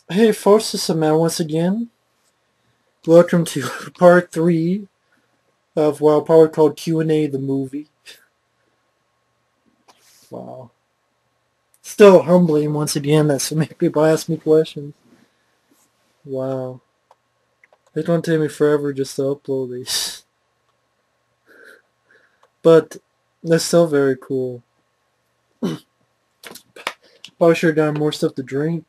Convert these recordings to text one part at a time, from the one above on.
Hey folks, this is Matt once again. Welcome to part 3 of what I'll probably call Q&A the movie. Wow. Still humbling once again that so many people ask me questions. Wow. It's going to take me forever just to upload these. But they're still very cool. Probably should have gotten more stuff to drink.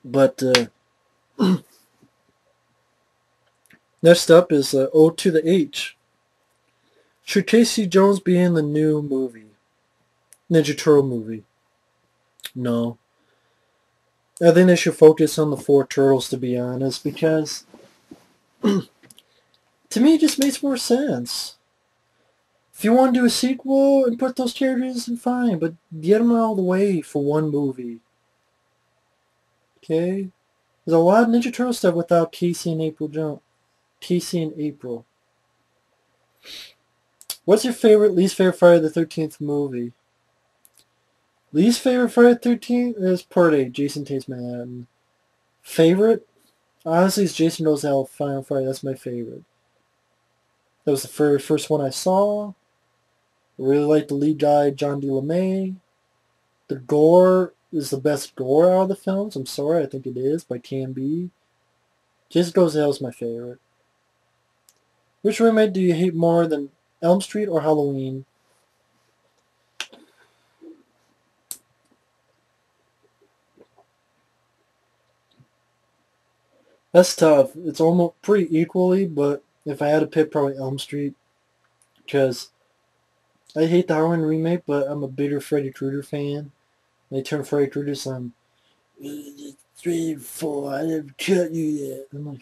But next up is O to the H. Should Casey Jones be in the new movie? Ninja Turtle movie? No. I think they should focus on the four turtles, to be honest, because to me it just makes more sense. If you want to do a sequel and put those characters in, fine, but get them out of the way for one movie. Okay? There's a lot of Ninja Turtle stuff without Casey and April Jones. Casey and April. What's your least favorite Friday the 13th movie? Least favorite Friday the 13th is Part 8, Jason Takes Manhattan. Favorite? Honestly, it's Jason Goes to Hell, Final Friday. That's my favorite. That was the first one I saw. I really like the lead guy, John D. LeMay. The gore is the best gore out of the films. I'm sorry, I think it is, by TMB. Jason Goes to Hell is my favorite. Which remake do you hate more than Elm Street or Halloween? That's tough. It's almost pretty equally, but if I had to pick, probably Elm Street. Because I hate the Halloween remake, but I'm a bigger Freddy Krueger fan. They turned Freddy Krueger some 3, 4, I never cut you yet. I'm like,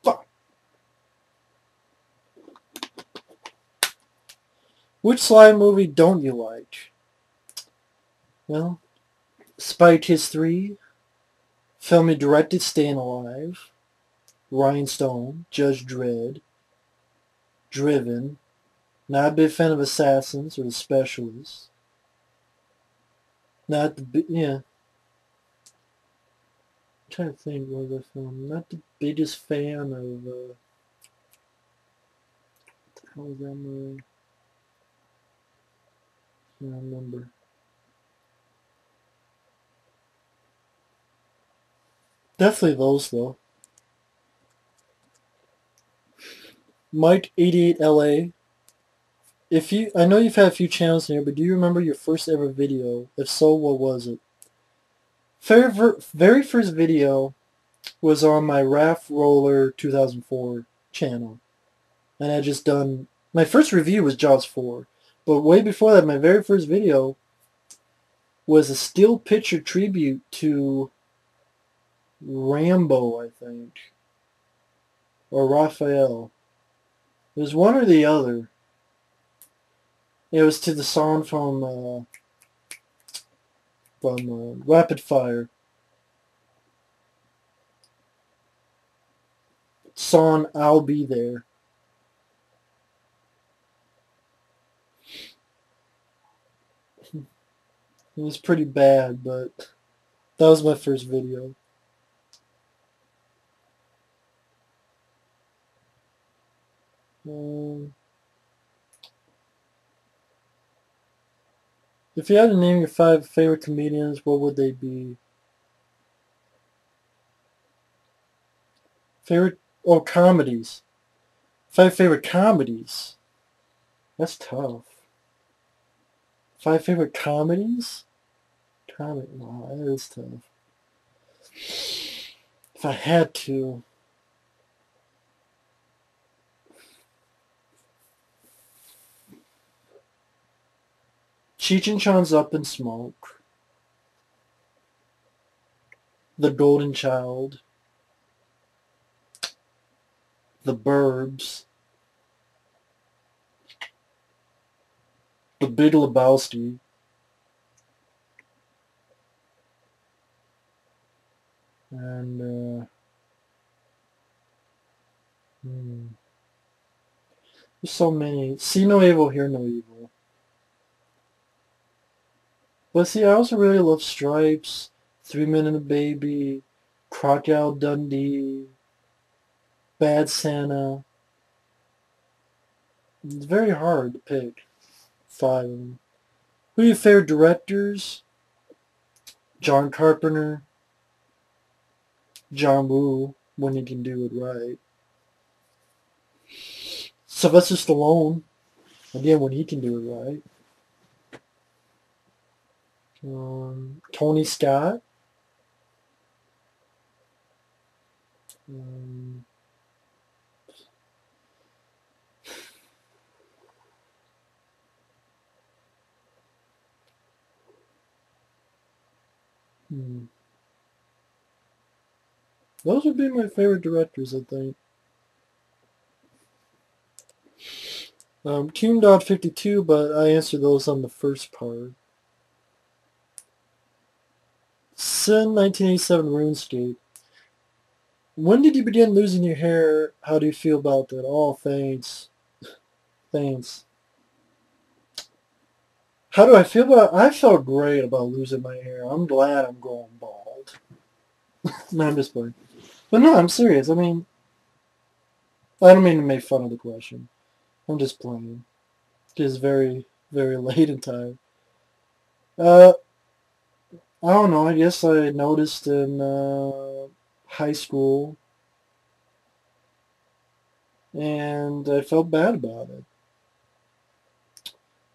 fuck. Which slime movie don't you like? Well, Spy Kids 3, film and directed Staying Alive, Rhinestone, Judge Dredd, Driven, not a big fan of Assassins or The Specialist. Not the, yeah, I'm trying to think what other film. Not the biggest fan of, how was that movie? I can't remember. Definitely those though. Mike 88 LA. If you, I know you've had a few channels here, but do you remember your first ever video? If so, what was it? Very first video was on my Raft Roller 2004 channel. And I just done, my first review was Jaws 4. But way before that, my very first video was a still picture tribute to Rambo, I think. Or Raphael. It was one or the other. It was to the song from Rapid Fire. Song I'll Be There. It was pretty bad, but that was my first video. Um, if you had to name your 5 favorite comedians, what would they be? Favorite, oh, comedies. 5 favorite comedies. That's tough. 5 favorite comedies? Comedy, wow, that is tough. If I had to, Cheech and Chong's Up in Smoke, The Golden Child, The Burbs, The Big Lebowski, and there's There's so many. See no evil, hear no evil. But see, I also really love Stripes, Three Men and a Baby, Crocodile Dundee, Bad Santa. It's very hard to pick 5 of them. Who are your favorite directors? John Carpenter, John Woo, when he can do it right. Sylvester Stallone, again, when he can do it right. Tony Scott. Um, hmm. Those would be my favorite directors, I think. Team Dot 52, but I answered those on the first part. Sin 1987 RuneScape. When did you begin losing your hair? How do you feel about that? Oh, thanks. Thanks. How do I feel about I felt great about losing my hair. I'm glad I'm going bald. No, I'm just playing. But no, I'm serious. I mean, I don't mean to make fun of the question. I'm just playing. It's very, very late in time. Uh, I don't know. I guess I noticed in high school, and I felt bad about it.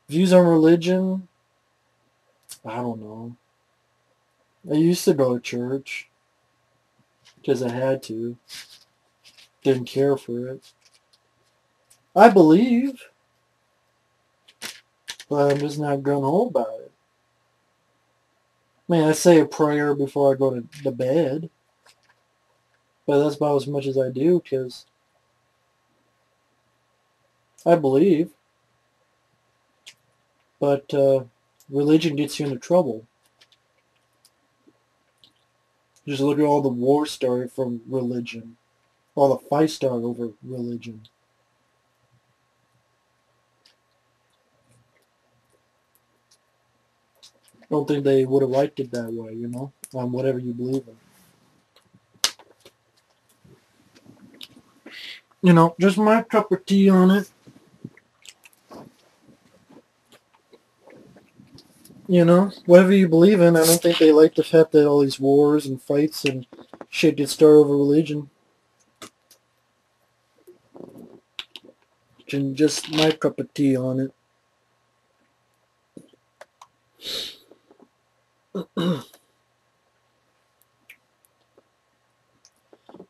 Views on religion? I don't know. I used to go to church because I had to. Didn't care for it. I believe, but I'm just not gung-ho about it. I mean, I say a prayer before I go to bed, but that's about as much as I do because I believe. But religion gets you into trouble. Just look at all the war started from religion. All the fights started over religion. I don't think they would have liked it that way, you know, on whatever you believe in. You know, just my cup of tea on it. You know, whatever you believe in, I don't think they like the fact that all these wars and fights and shit get started over religion. Just my cup of tea on it.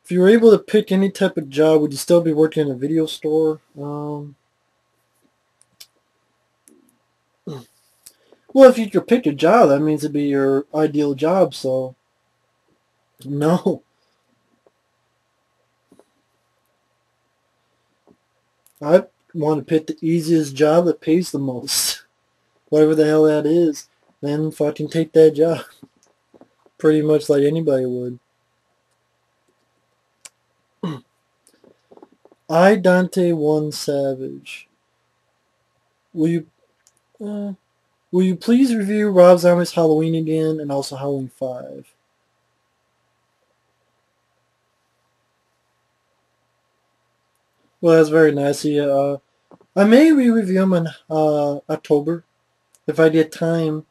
If you were able to pick any type of job, would you still be working in a video store? Well, if you could pick a job, that means it'd be your ideal job, so no. I want to pick the easiest job that pays the most. Whatever the hell that is. Then fucking take that job. Pretty much like anybody would. I, Dante One Savage. Will you will you please review Rob Zombie's Halloween again and also Halloween 5? Well, that's very nice of you. I may re-review them in October if I get time.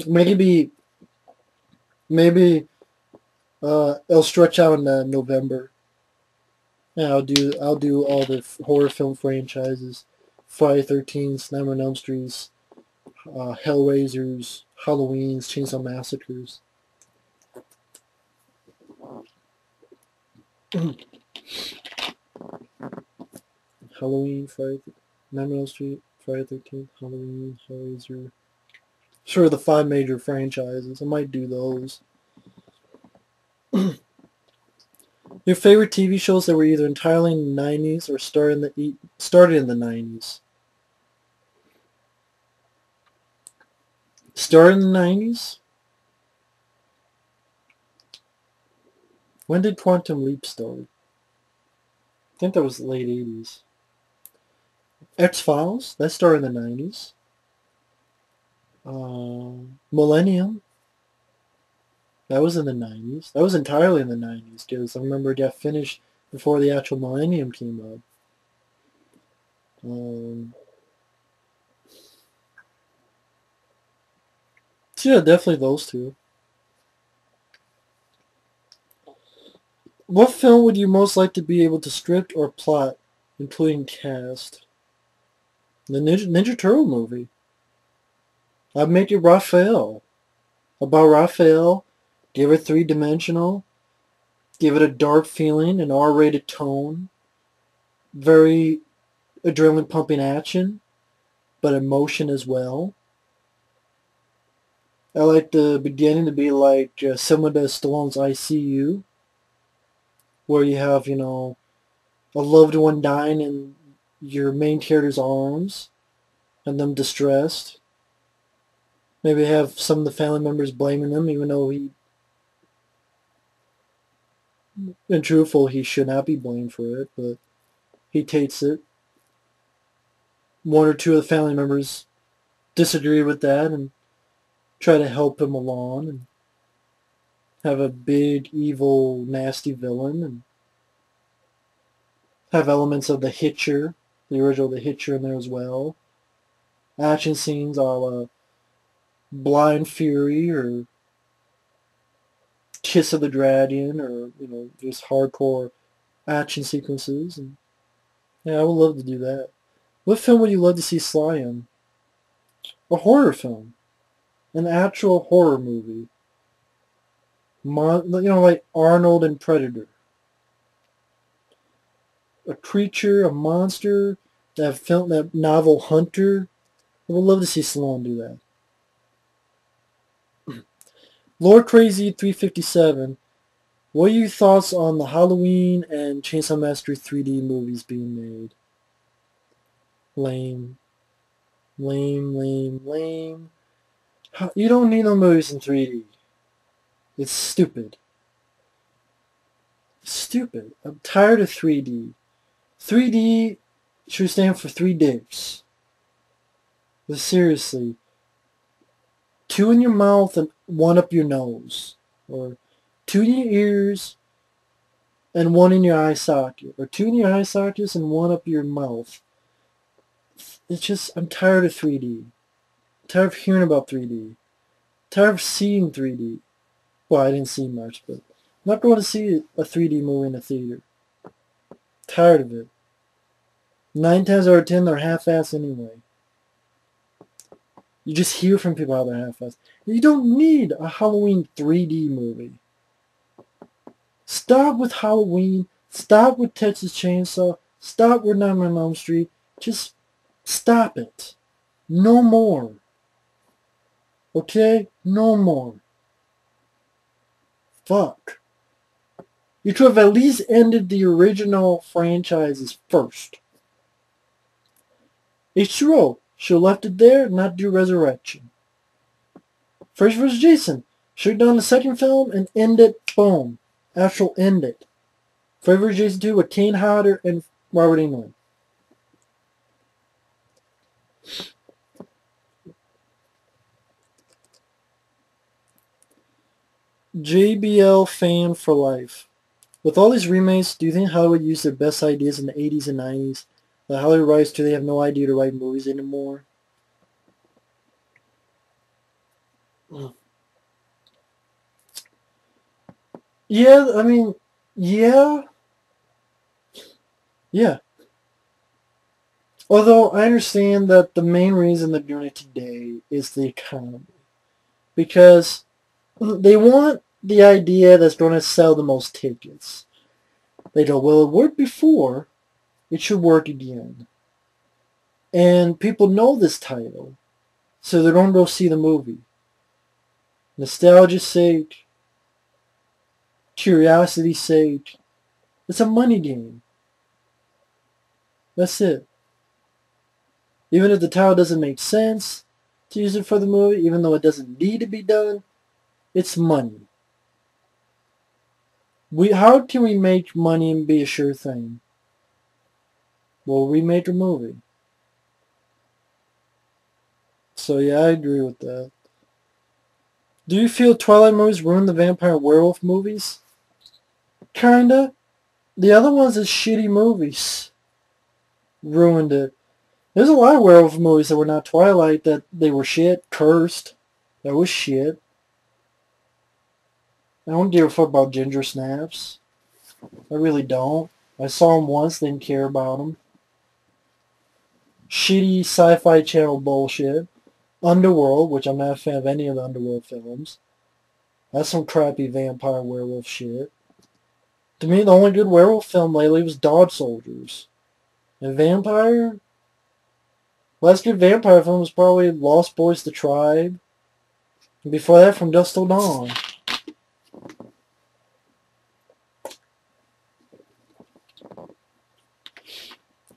Maybe maybe it'll stretch out into November. Yeah, I'll do all the horror film franchises: Friday 13th, Nightmare on Elm Streets, Hellraisers, Halloweens, Chainsaw Massacres. Halloween, Nightmare on Elm Street, Friday 13th, Halloween, Hellraiser. Sure, the 5 major franchises. I might do those. Your favorite TV shows that were either entirely in the 90s or started in the 90s? Started in the 90s? When did Quantum Leap start? I think that was the late 80s. X-Files, that started in the 90s. Millennium, that was in the 90s. That was entirely in the 90s because I remember it got finished before the actual Millennium came up. So yeah, definitely those two. What film would you most like to be able to script or plot, including cast? The Ninja Turtle movie. I'd make it Raphael. About Raphael, give it three-dimensional, give it a dark feeling, an R-rated tone, very adrenaline-pumping action, but emotion as well. I like the beginning to be like similar to Stallone's ICU, where you have, a loved one dying in your main character's arms, and them distressed. Maybe have some of the family members blaming him, even though in truthful, he should not be blamed for it, but he takes it. One or two of the family members disagree with that and try to help him along and have a big, evil, nasty villain and have elements of The Hitcher, the original The Hitcher in there as well. Action scenes a la Blind Fury or Kiss of the Dragon or, just hardcore action sequences. And yeah, I would love to do that. What film would you love to see Sly in? A horror film. An actual horror movie. Like Arnold and Predator. A creature, a monster, that novel Hunter. I would love to see Stallone do that. Lord Crazy 357. What are your thoughts on the Halloween and Chainsaw Massacre 3D movies being made? Lame. Lame, lame, lame. You don't need no movies in 3D. It's stupid. Stupid. I'm tired of 3D. 3D should stand for 3 dicks. But seriously, 2 in your mouth and 1 up your nose. Or 2 in your ears and 1 in your eye socket. Or 2 in your eye sockets and 1 up your mouth. It's just, I'm tired of 3D. I'm tired of hearing about 3D. I'm tired of seeing 3D. Well, I didn't see much, but I'm not going to see a 3D movie in a theater. Tired of it. 9 times out of 10, they're half-assed anyway. You just hear from people how they're half-assed. You don't need a Halloween 3D movie. Stop with Halloween. Stop with Texas Chainsaw. Stop with Nightmare on Elm Street. Just stop it. No more. Okay? No more. Fuck. You could have at least ended the original franchises first. H2O should have left it there, not do Resurrection. Freddy vs. Jason should have done the second film and end it, boom. Actual end it. Freddy vs. Jason 2 with Kane Hodder and Robert Englund. JBL fan for life. With all these remakes, do you think Hollywood used their best ideas in the 80s and 90s? The Hollywood writers, do they have no idea to write movies anymore? Yeah, I mean, yeah. Yeah. Although I understand that the main reason they're doing it today is the economy. Because they want the idea that's going to sell the most tickets. They go, well, it worked before. It should work again. And people know this title. So they don't go see the movie. Nostalgia's sake. Curiosity's sake. It's a money game. That's it. Even if the title doesn't make sense to use it for the movie, even though it doesn't need to be done, it's money. How can we make money and be a sure thing? We'll remake a movie. So yeah, I agree with that. Do you feel Twilight movies ruined the vampire and werewolf movies? Kinda. The other ones is shitty movies. Ruined it. There's a lot of werewolf movies that were not Twilight that they were shit. Cursed. That was shit. I don't give a fuck about Ginger Snaps. I really don't. I saw them once, didn't care about them. Shitty Sci-Fi Channel bullshit. Underworld, which I'm not a fan of any of the Underworld films. That's some crappy vampire werewolf shit. To me, the only good werewolf film lately was Dog Soldiers. And vampire? Last good vampire film was probably Lost Boys the Tribe. And before that, From Dusk Till Dawn.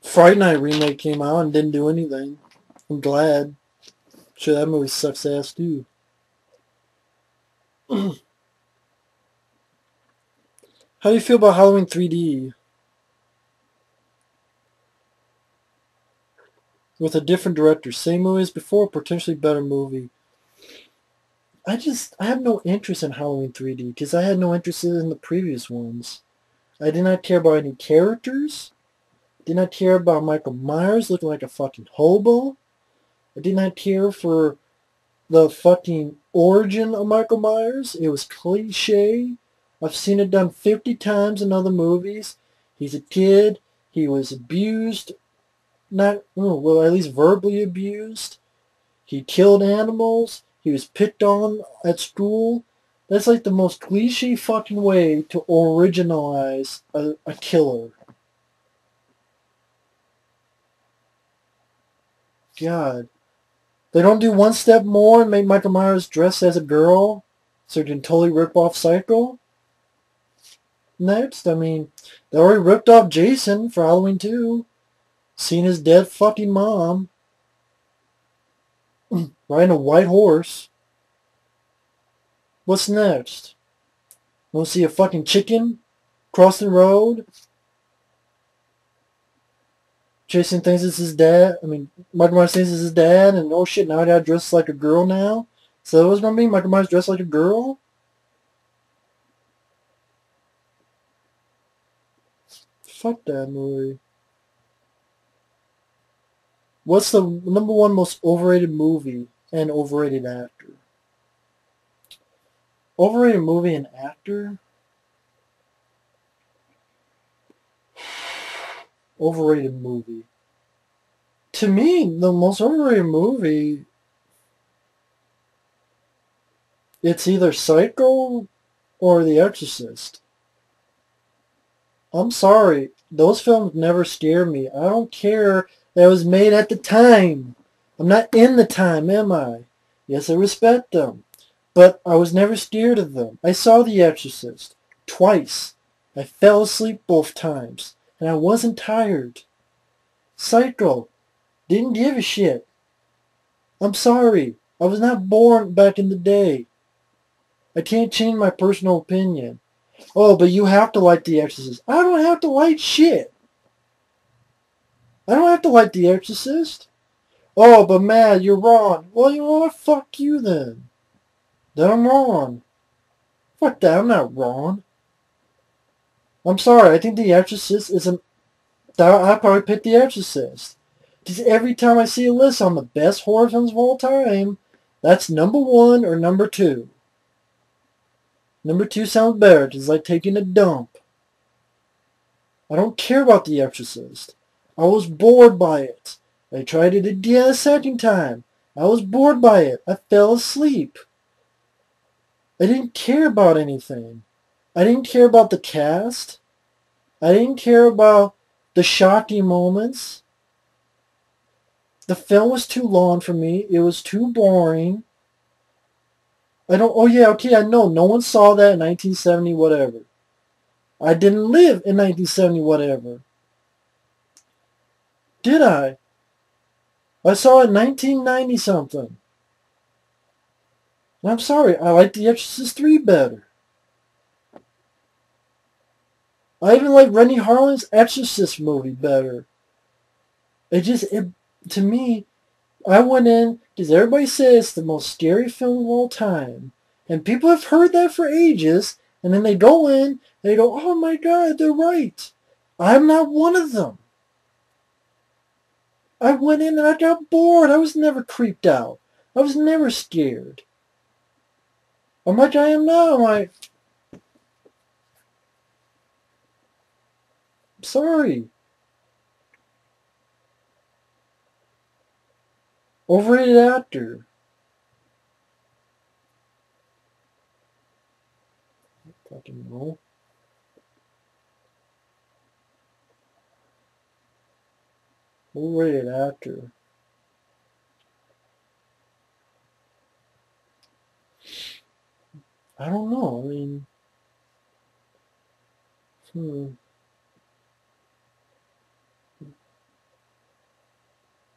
Fright Night remake came out and didn't do anything. I'm glad. Sure, that movie sucks ass too. How do you feel about Halloween 3D? With a different director. Same movie as before, potentially better movie. I have no interest in Halloween 3D because I had no interest in the previous ones. I did not care about any characters. Did not care about Michael Myers looking like a fucking hobo. I did not care for the fucking origin of Michael Myers. It was cliche. I've seen it done 50 times in other movies. He's a kid. He was abused. Not, well, at least verbally abused. He killed animals. He was picked on at school. That's like the most cliche fucking way to originalize a killer. God. They don't do one step more and make Michael Myers dress as a girl so he can totally rip off Psycho? Next, I mean, they already ripped off Jason for Halloween 2. Seen his dead fucking mom. Riding a white horse. What's next? Want to see a fucking chicken crossing the road? Jason thinks it's his dad. I mean, Michael Myers thinks it's his dad, and oh shit, now I gotta dress like a girl now? So it was gonna be Michael Myers dressed like a girl? Fuck that movie. What's the number one most overrated movie and overrated actor? Overrated movie and actor? Overrated movie. To me, the most overrated movie, it's either Psycho or The Exorcist. I'm sorry. Those films never scare me. I don't care that it was made at the time. I'm not in the time, am I? Yes, I respect them. But I was never scared of them. I saw The Exorcist twice. I fell asleep both times. And I wasn't tired. Psycho. Didn't give a shit. I'm sorry. I was not born back in the day. I can't change my personal opinion. Oh, but you have to like The Exorcist. I don't have to like shit. I don't have to like The Exorcist. Oh, but Matt, you're wrong. Well, you know what? Fuck you then. Then I'm wrong. Fuck that, I'm not wrong. I'm sorry, I think The Exorcist is an... I'd probably pick The Exorcist. Because every time I see a list on the best horror films of all time, that's number 1 or number 2. Number 2 sounds better. It's like taking a dump. I don't care about The Exorcist. I was bored by it. I tried it again a second time. I was bored by it. I fell asleep. I didn't care about anything. I didn't care about the cast. I didn't care about the shocking moments. The film was too long for me. It was too boring. Oh yeah, okay, I know. No one saw that in 1970 whatever. I didn't live in 1970 whatever. Did I? I saw it in 1990 something. And I'm sorry, I like The Exorcist 3 better. I even like Rennie Harlin's Exorcist movie better. To me, I went in Because everybody says it's the most scary film of all time. And people have heard that for ages, and then they go in, and they go, oh my god, they're right. I'm not one of them. I went in and I got bored. I was never creeped out. I was never scared. How much I am now, I'm like, sorry. Overrated actor. Fucking no. Overrated actor. I don't know. I mean,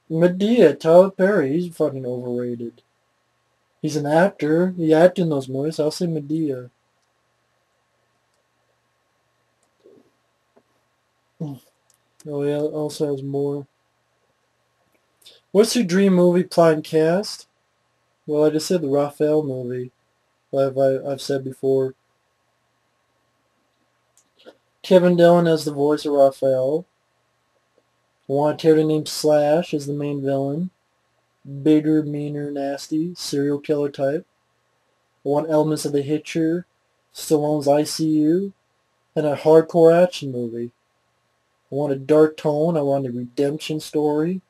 Medea, Tyler Perry, he's fucking overrated. He's an actor. He acted in those movies. I'll say Medea. Oh yeah, also has more. What's your dream movie plot and cast? Well, I just said the Raphael movie. I've said before. Kevin Dillon as the voice of Raphael. I want a character named Slash as the main villain. Bigger, meaner, nasty, serial killer type. I want elements of The Hitcher, Stallone's ICU, and a hardcore action movie. I want a dark tone. I want a redemption story.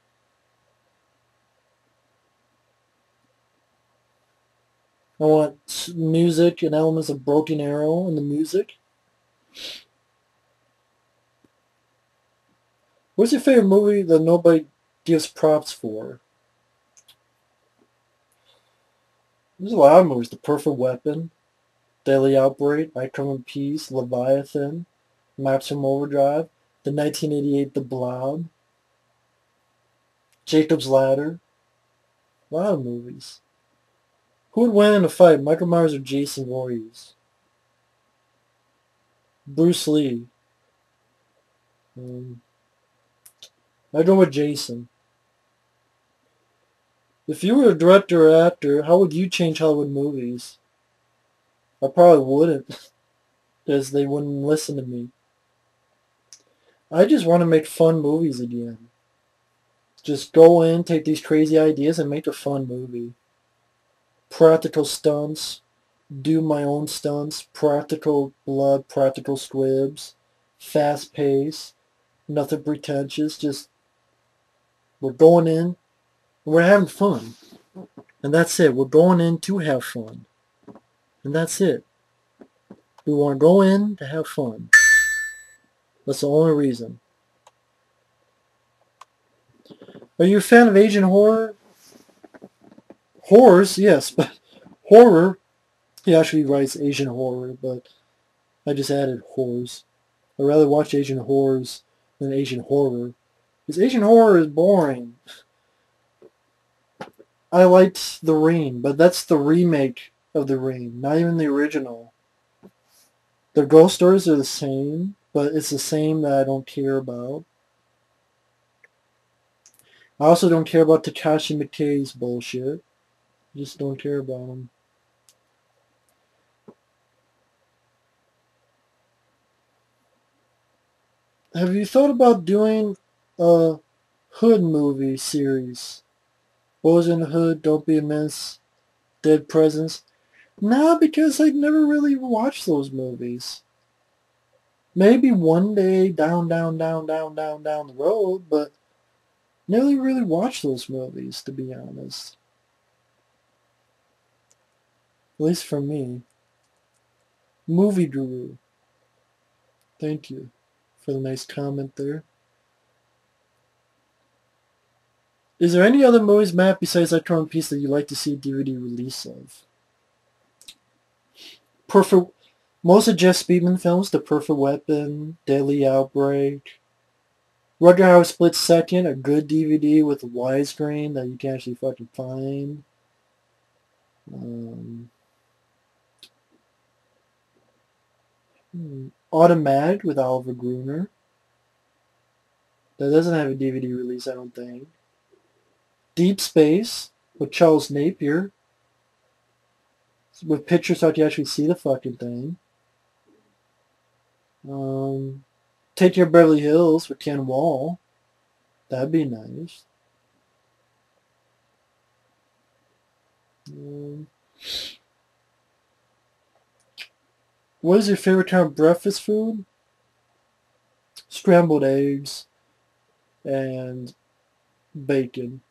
I want music and elements of Broken Arrow in the music. What's your favorite movie that nobody gives props for? There's a lot of movies. The Perfect Weapon, Deadly Outbreak, I Come in Peace, Leviathan, Maximum Overdrive, the 1988 The Blob, Jacob's Ladder. A lot of movies. Who would win in a fight, Michael Myers or Jason Voorhees? Bruce Lee. I'd go with Jason. If you were a director or actor, how would you change Hollywood movies? I probably wouldn't, because they wouldn't listen to me. I just want to make fun movies again. Just go in, take these crazy ideas, and make a fun movie. Practical stunts, do my own stunts, practical blood, practical squibs, fast pace, nothing pretentious, just we're going in, we're having fun. And that's it. We're going in to have fun. And that's it. We want to go in to have fun. That's the only reason. Are you a fan of Asian horror? Horrors, yes, but horror, he actually writes Asian horror, but I just added horrors. I'd rather watch Asian horrors than Asian horror. Because Asian horror is boring. I liked The Ring, but that's the remake of The Ring, not even the original. The ghost stories are the same, but it's the same that I don't care about. I also don't care about Takashi Miike's bullshit. Just don't care about him. Have you thought about doing a Hood movie series? Boys in the Hood, Don't Be a Menace, Dead Presence? Nah, because I never really watched those movies. Maybe one day down the road, but never really watched those movies, to be honest. At least for me. Movie Guru. Thank you for the nice comment there. Is there any other movies, Matt, besides that Torn Piece that you'd like to see a DVD release of? Perfect. Most of Jeff Speedman films, The Perfect Weapon, Deadly Outbreak, Rudyard Hauer Split Second, a good DVD with a widescreen that you can actually fucking find. Automatic with Oliver Gruner. That doesn't have a DVD release, I don't think. Deep Space. with Charles Napier, with pictures so you actually see the fucking thing. Take Your Beverly Hills with Ken Wall. That'd be nice. What is your favorite kind of breakfast food? Scrambled eggs and bacon.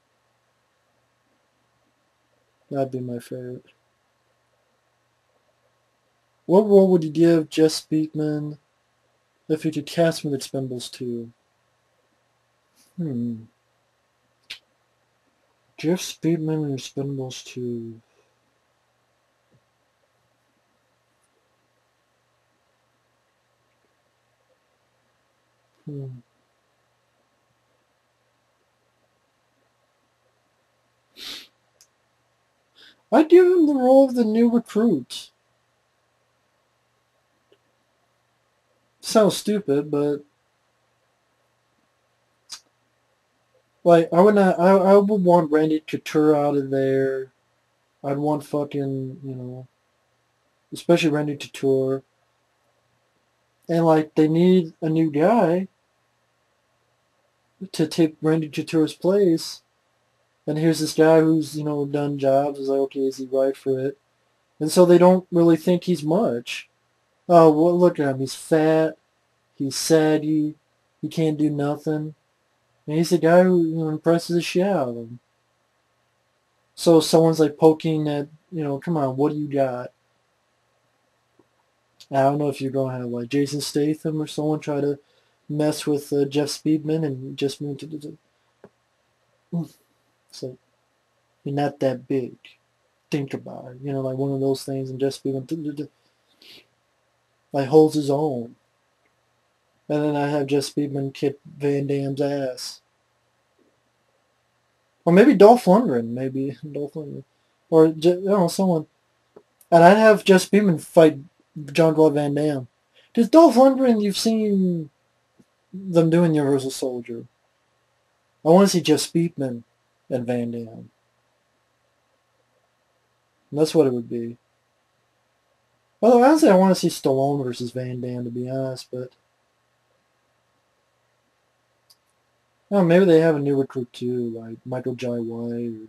That'd be my favorite. What role would you give Jess Speakman if you could cast him in Expendables 2? Jeff Speakman in Expendables 2. I'd give him the role of the new recruit. Sounds stupid, but like I would not. I would want Randy Couture out of there. I'd want fucking especially Randy Couture. And like they need a new guy to take Randy Couture's place. And here's this guy who's done jobs. Is like, okay, is he right for it? And so they don't really think he's much. Oh, well, look at him. He's fat. He's saggy. He can't do nothing. And he's the guy who impresses the shit out of him. So someone's like poking at, come on, what do you got? I don't know if you're going to have like Jason Statham or someone try to mess with Jeff Speedman and just move to so you're not that big. Think about it. Like one of those things, and Jeff Speedman like holds his own. And then I have Jeff Speedman kick Van Damme's ass. Or maybe Dolph Lundgren, Or someone. And I'd have Jeff Speedman fight Jean-Claude Van Damme. Because Dolph Lundgren, you've seen them doing Universal Soldier. I want to see Jeff Speedman and Van Damme. And that's what it would be. Although honestly, I want to see Stallone versus Van Damme, to be honest, but maybe they have a new recruit too, like Michael Jai White, or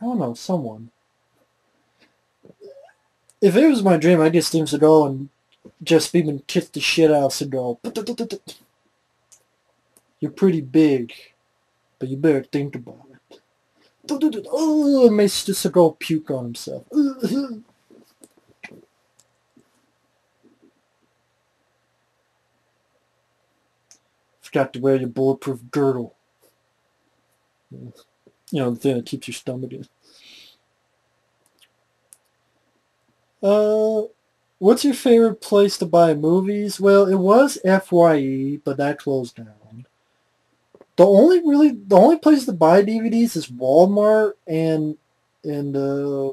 I don't know, someone. If it was my dream, I'd get Steven Seagal and Jeff Speedman kick the shit out of Seagal. You're pretty big, but you better think about it. Oh, it makes Seagal puke on himself. Forgot to wear your bulletproof girdle. The thing that keeps your stomach in. What's your favorite place to buy movies? Well, it was FYE, but that closed down. The only place to buy DVDs is Walmart and a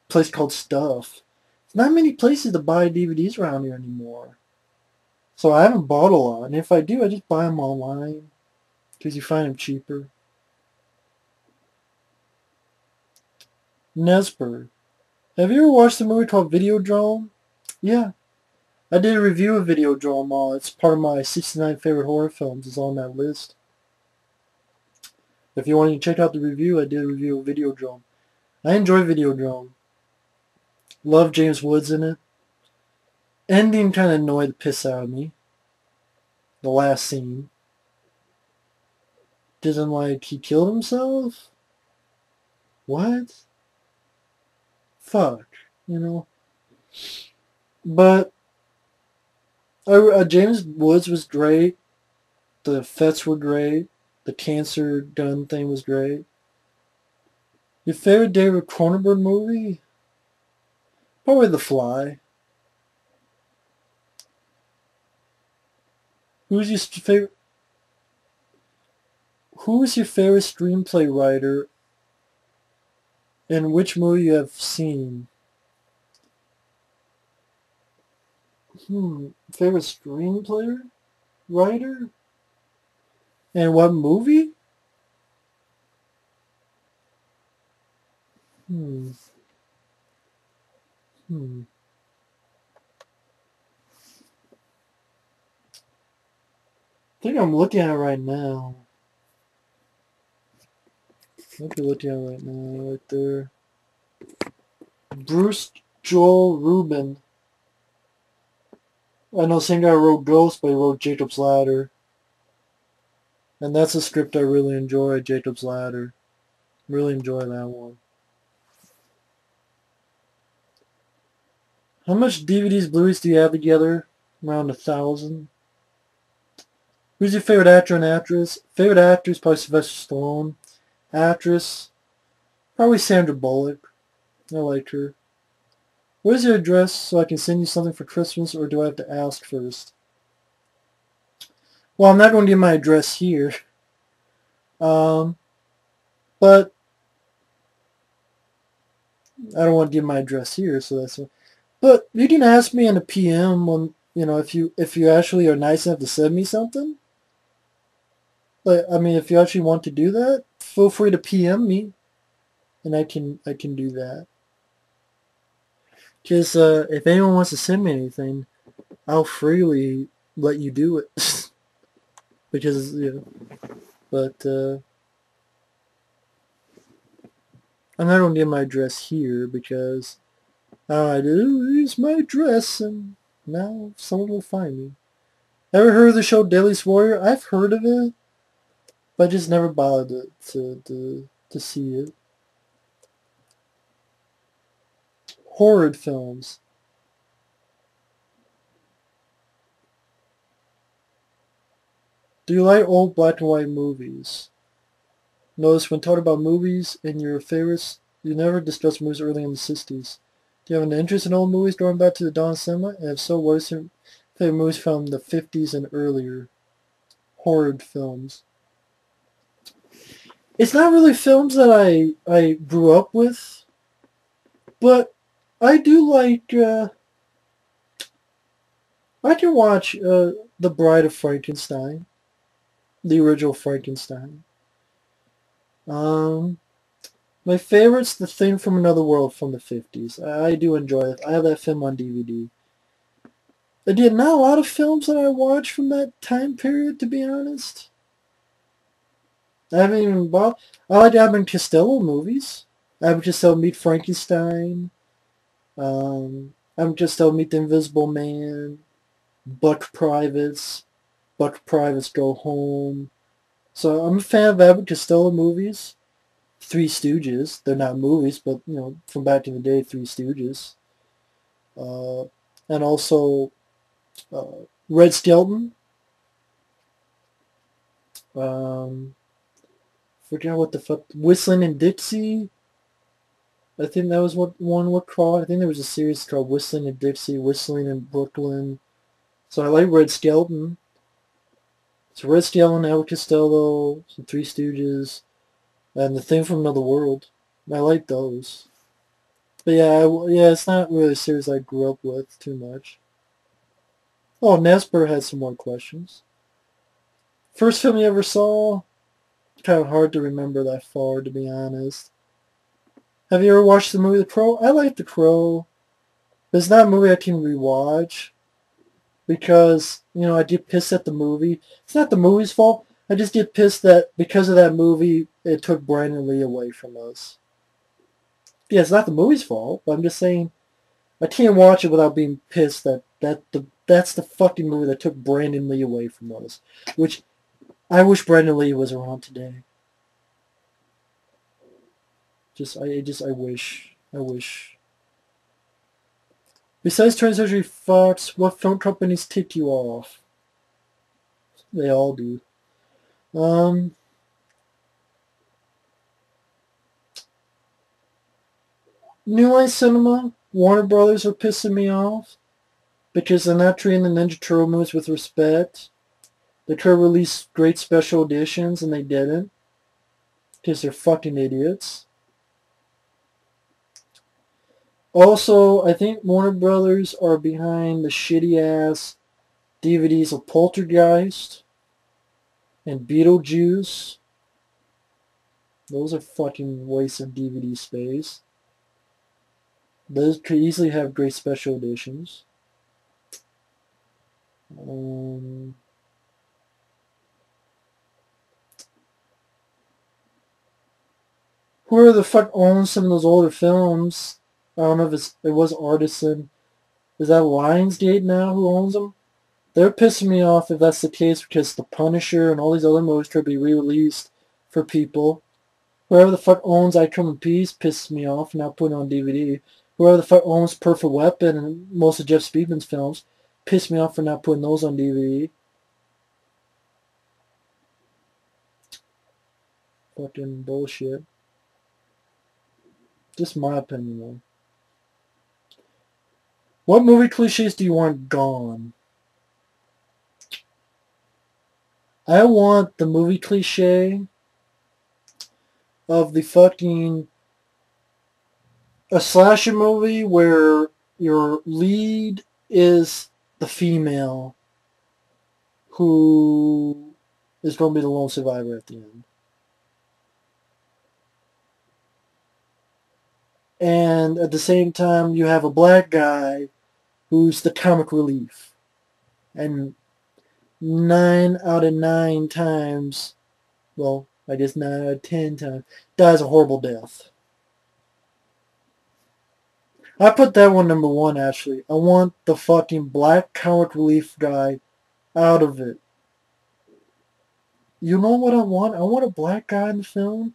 place called Stuff. There's not many places to buy DVDs around here anymore. So I haven't bought a lot, and if I do, I just buy them online because you find them cheaper. Nesper. Have you ever watched a movie called Videodrome? Yeah. I did a review of Videodrome. It's part of my 69 favorite horror films. It's on that list. If you want to check out the review, I did a review of Videodrome. I enjoy Videodrome. Love James Woods in it. Ending kind of annoyed the piss out of me. The last scene. Didn't like he killed himself? What? Fuck. But James Woods was great. The effects were great. The cancer gun thing was great. Your favorite David Cronenberg movie? Probably The Fly. Who's your favorite screenplay writer and which movie you have seen? Favorite screenplay writer? And what movie? think I'm looking at it right now. Might be looking at it right now, right there. Bruce Joel Rubin. I know same guy wrote Ghost, but he wrote Jacob's Ladder. And that's a script I really enjoy, Jacob's Ladder. Really enjoy that one. How much DVDs, Blu-rays do you have together? Around 1,000. Who's your favorite actor and actress? Favorite actor is probably Sylvester Stallone. Actress, probably Sandra Bullock. I like her. What is your address so I can send you something for Christmas, or do I have to ask first? Well, I'm not going to give my address here. But I don't want to give my address here, so that's what. But you can ask me in a PM when, if you actually are nice enough to send me something. But I mean, if you actually want to do that, feel free to PM me, and I can do that. Because if anyone wants to send me anything, I'll freely let you do it. Because but I'm not gonna give my address here because I lose my address and now someone will find me. Ever heard of the show Deadliest Warrior? I've heard of it, but I just never bothered to see it. Horror films. Do you like old black and white movies? Notice when talking about movies and your favorites, you never discuss movies early in the 60s. Do you have an interest in old movies going back to the dawn of cinema? And if so, what is your favorite movies from the 50s and earlier? Horror films. It's not really films that I grew up with, but I do like, I can watch The Bride of Frankenstein, the original Frankenstein. Um, my favorite's The Thing from Another World from the 50s. I do enjoy it. I have that film on DVD. Again, not a lot of films that I watch from that time period, to be honest. I haven't even bought... I like Abbott and Costello movies. Abbott and Costello Meet Frankenstein. Abbott and Costello Meet the Invisible Man. Buck Privates. Buck Privates Go Home. So I'm a fan of Abbott and Costello movies. Three Stooges. They're not movies, but, from back in the day, Three Stooges. And also Red Skelton. Forget what the fuck. Whistling in Dixie. I think that was what one was called. I think there was a series called Whistling in Dixie, Whistling in Brooklyn. So I like Red Skelton. So Red Skelton, Abbott Costello, some Three Stooges, and The Thing from Another World. I like those. But yeah, it's not really a series I grew up with too much. Oh, Nesper had some more questions. First film you ever saw? Kind of hard to remember that far, to be honest. Have you ever watched the movie The Crow? I like The Crow. But it's not a movie I can rewatch because, I get pissed at the movie. It's not the movie's fault. I just get pissed that because of that movie, it took Brandon Lee away from us. Yeah, it's not the movie's fault, but I'm just saying I can't watch it without being pissed that's the fucking movie that took Brandon Lee away from us. Which I wish Brandon Lee was around today. I wish. Besides 20th Century Fox, what film companies tick you off? They all do. New Line Cinema, Warner Brothers are pissing me off because they're not treating the Ninja Turtle movies with respect. They could have released great special editions and they didn't because they're fucking idiots. Also, I think Warner Brothers are behind the shitty-ass DVDs of Poltergeist and Beetlejuice. Those are fucking waste of DVD space. Those could easily have great special editions. Whoever the fuck owns some of those older films, I don't know if it was Artisan. Is that Lionsgate now who owns them? They're pissing me off if that's the case because The Punisher and all these other movies could be re-released for people. Whoever the fuck owns I Come in Peace pisses me off, now putting it on DVD. Whoever the fuck owns Perfect Weapon and most of Jeff Speedman's films piss me off for not putting those on DVD. Fucking bullshit. Just my opinion though. What movie cliches do you want gone? I want the movie cliche of the fucking a slasher movie where your lead is the female who is going to be the lone survivor at the end. And at the same time, you have a black guy who's the comic relief. And 9 out of 9 times, well, I guess 9 out of 10 times, dies a horrible death. I put that one number 1, actually. I want the fucking black comic relief guy out of it. You know what I want? I want a black guy in the film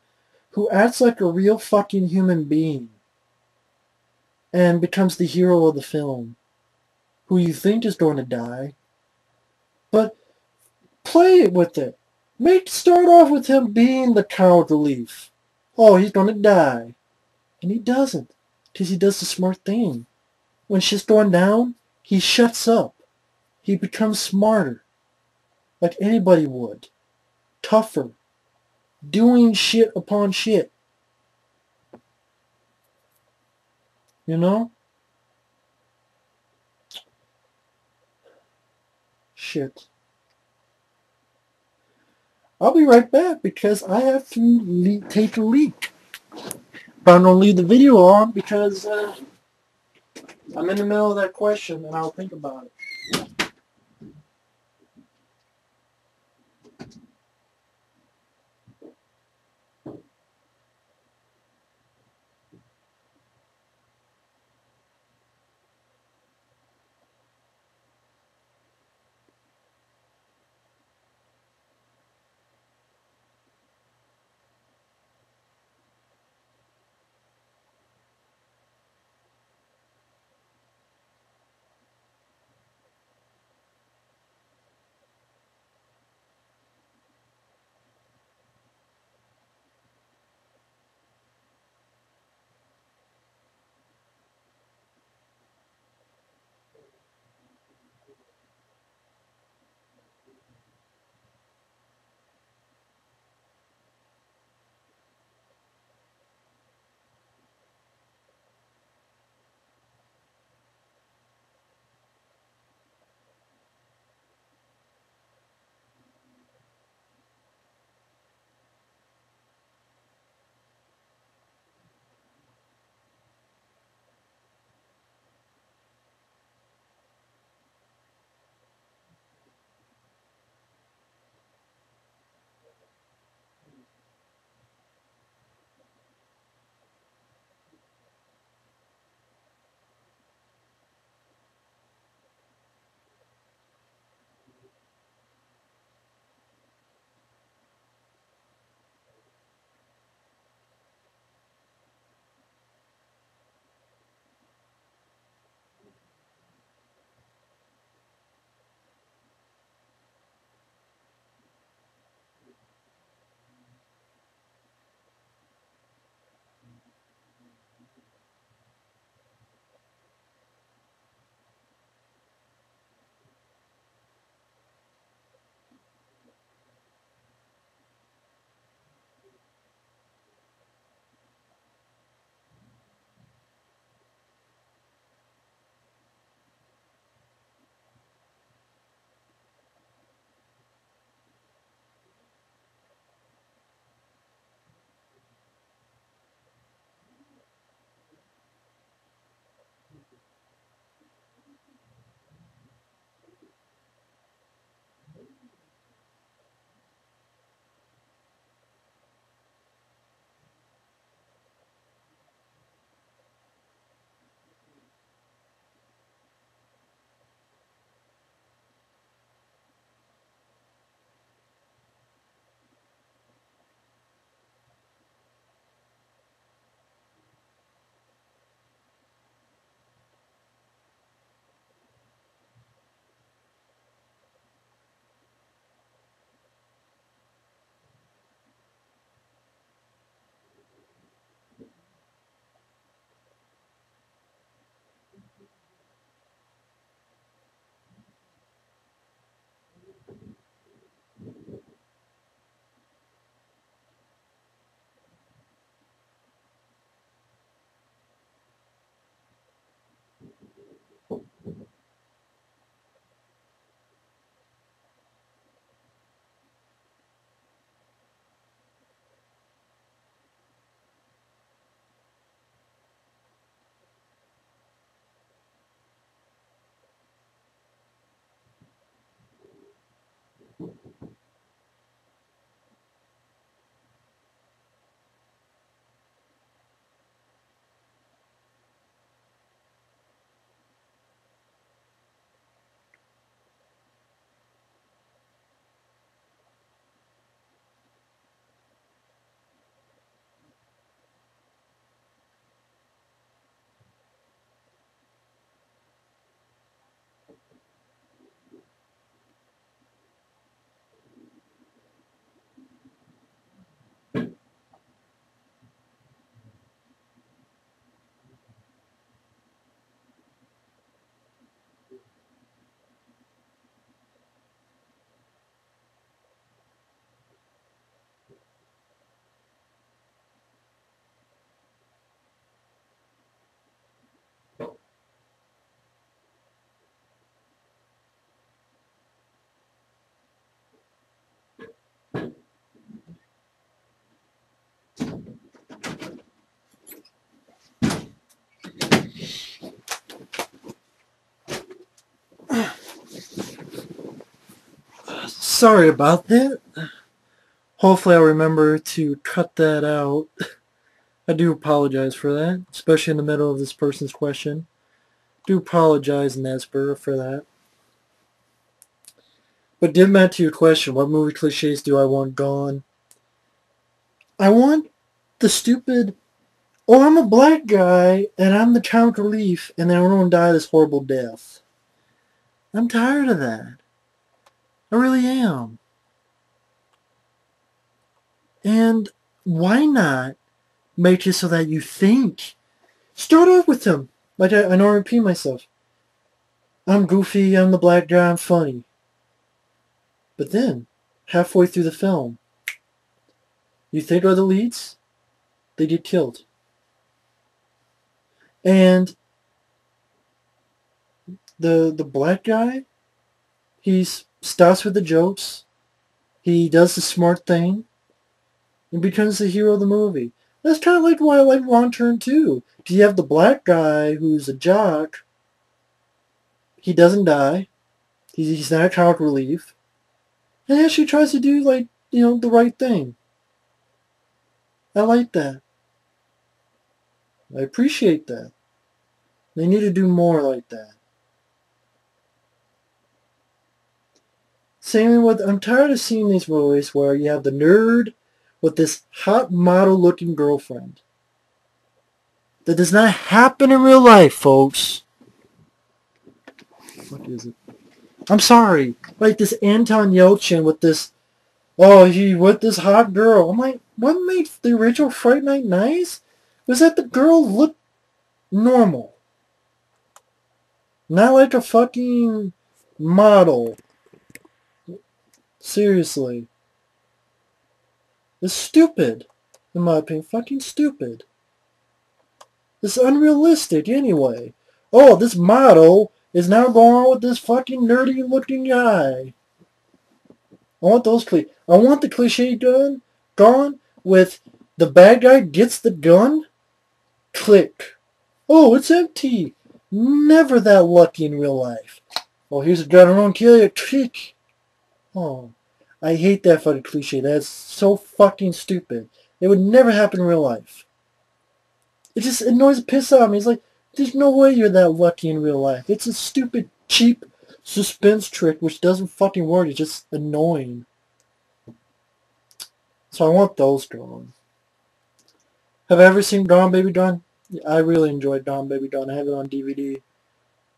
who acts like a real fucking human being and becomes the hero of the film, who you think is going to die. But play it with it. Start off with him being the comic relief. Oh, he's going to die. And he doesn't, because he does the smart thing. When shit's going down, he shuts up. He becomes smarter, like anybody would. Tougher. Doing shit upon shit. You know? Shit. I'll be right back because I have to take a leak. But I'm going to leave the video on because I'm in the middle of that question and I'll think about it. Sorry about that. Hopefully I'll remember to cut that out. I do apologize for that, especially in the middle of this person's question. Do apologize, Nesper, for that. But getting back to your question, what movie cliches do I want gone? I want the stupid, oh, I'm a black guy, and I'm the comic relief, and then everyone die this horrible death. I'm tired of that. I really am. And why not make it so that you think? Start off with him. Like I know I repeat myself. I'm goofy, I'm the black guy, I'm funny. But then, halfway through the film, you think are the leads? They get killed. And the black guy, he stops with the jokes. He does the smart thing. And becomes the hero of the movie. That's kind of like why I like Wrong Turn too. Do you have the black guy who's a jock? He doesn't die. He's not a comic relief. And he actually tries to do, like, the right thing. I like that. I appreciate that. They need to do more like that. Same with, I'm tired of seeing these movies where you have the nerd with this hot model-looking girlfriend. That does not happen in real life, folks. What is it? I'm sorry. Like this Anton Yelchin with this, oh, he with this hot girl. I'm like, what made the original Fright Night nice? Was that the girl looked normal. Not like a fucking model. Seriously. It's stupid. In my opinion. Fucking stupid. It's unrealistic anyway. Oh, this model is now going with this fucking nerdy looking guy. I want those I want the cliche gone with the bad guy gets the gun. Click. Oh, it's empty. Never that lucky in real life. Oh, here's a gun. I'm gonna kill you. Click. Oh, I hate that fucking cliche. That's so fucking stupid. It would never happen in real life. It just annoys the piss out of me. It's like, there's no way you're that lucky in real life. It's a stupid, cheap suspense trick which doesn't fucking work. It's just annoying. So I want those gone. Have I ever seen Gone Baby Gone? Yeah, I really enjoyed Gone Baby Gone. I have it on DVD.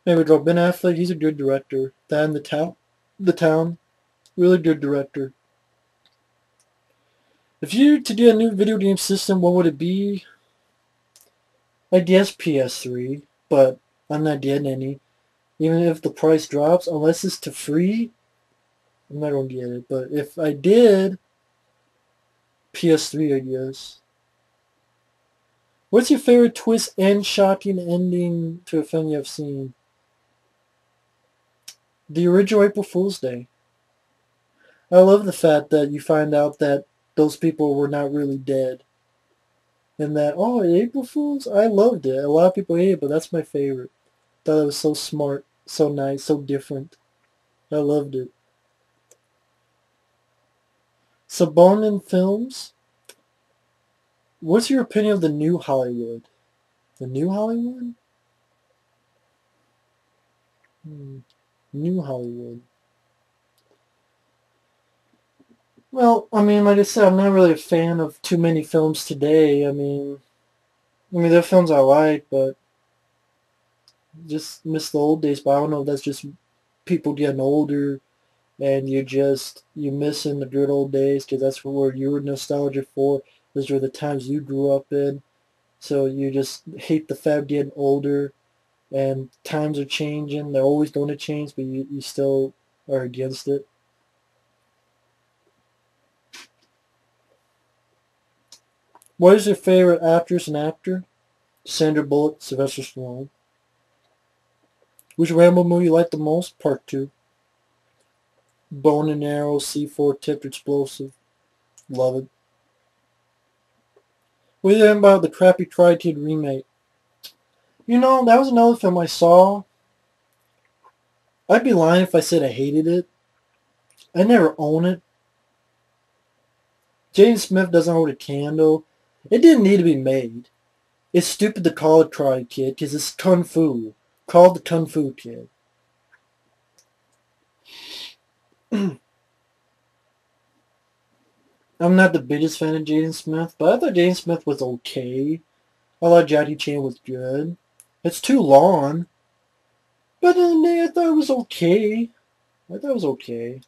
Maybe go Ben Affleck. He's a good director. That and The Town. Really good director. If you to do a new video game system, what would it be? I guess PS3, but I'm not getting any. Even if the price drops, unless it's to free, I'm not going to get it. But if I did, PS3, I guess. What's your favorite twist and shocking ending to a film you have seen? The original April Fool's Day. I love the fact that you find out that those people were not really dead. And that, oh, April Fools? I loved it. A lot of people hate it, but that's my favorite. Thought it was so smart, so nice, so different. I loved it. Sabonin Films. What's your opinion of the New Hollywood? The New Hollywood? New Hollywood. Well, I mean, like I said, I'm not really a fan of too many films today. I mean, there are films I like, but just miss the old days. But I don't know if that's just people getting older and you're missing the good old days because that's where you were nostalgic for. Those were the times you grew up in. So you just hate the fact getting older and times are changing. They're always going to change, but you still are against it. What is your favorite actress and actor? Sandra Bullock, Sylvester Stallone. Which Rambo movie you like the most? Part 2. Bone and Arrow, C4 tipped explosive. Love it. What do you think about the crappy Karate remake? That was another film I saw. I'd be lying if I said I hated it. I never own it. Jaden Smith doesn't hold a candle. It didn't need to be made. It's stupid to call it Karate Kid because it's Kung Fu. Call it the Kung Fu Kid. I'm not the biggest fan of Jaden Smith, but I thought Jaden Smith was okay. I thought Jackie Chan was good. It's too long. But then I thought it was okay. I thought it was okay.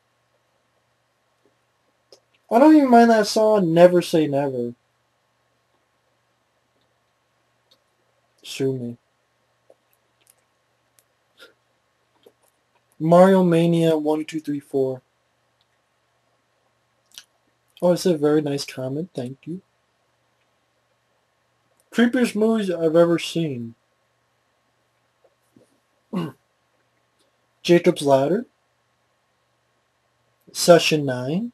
I don't even mind that song, Never Say Never. Sue me. Mario Mania 1234. Oh, it's a very nice comment. Thank you. Creepiest movies I've ever seen. Jacob's Ladder. Session 9.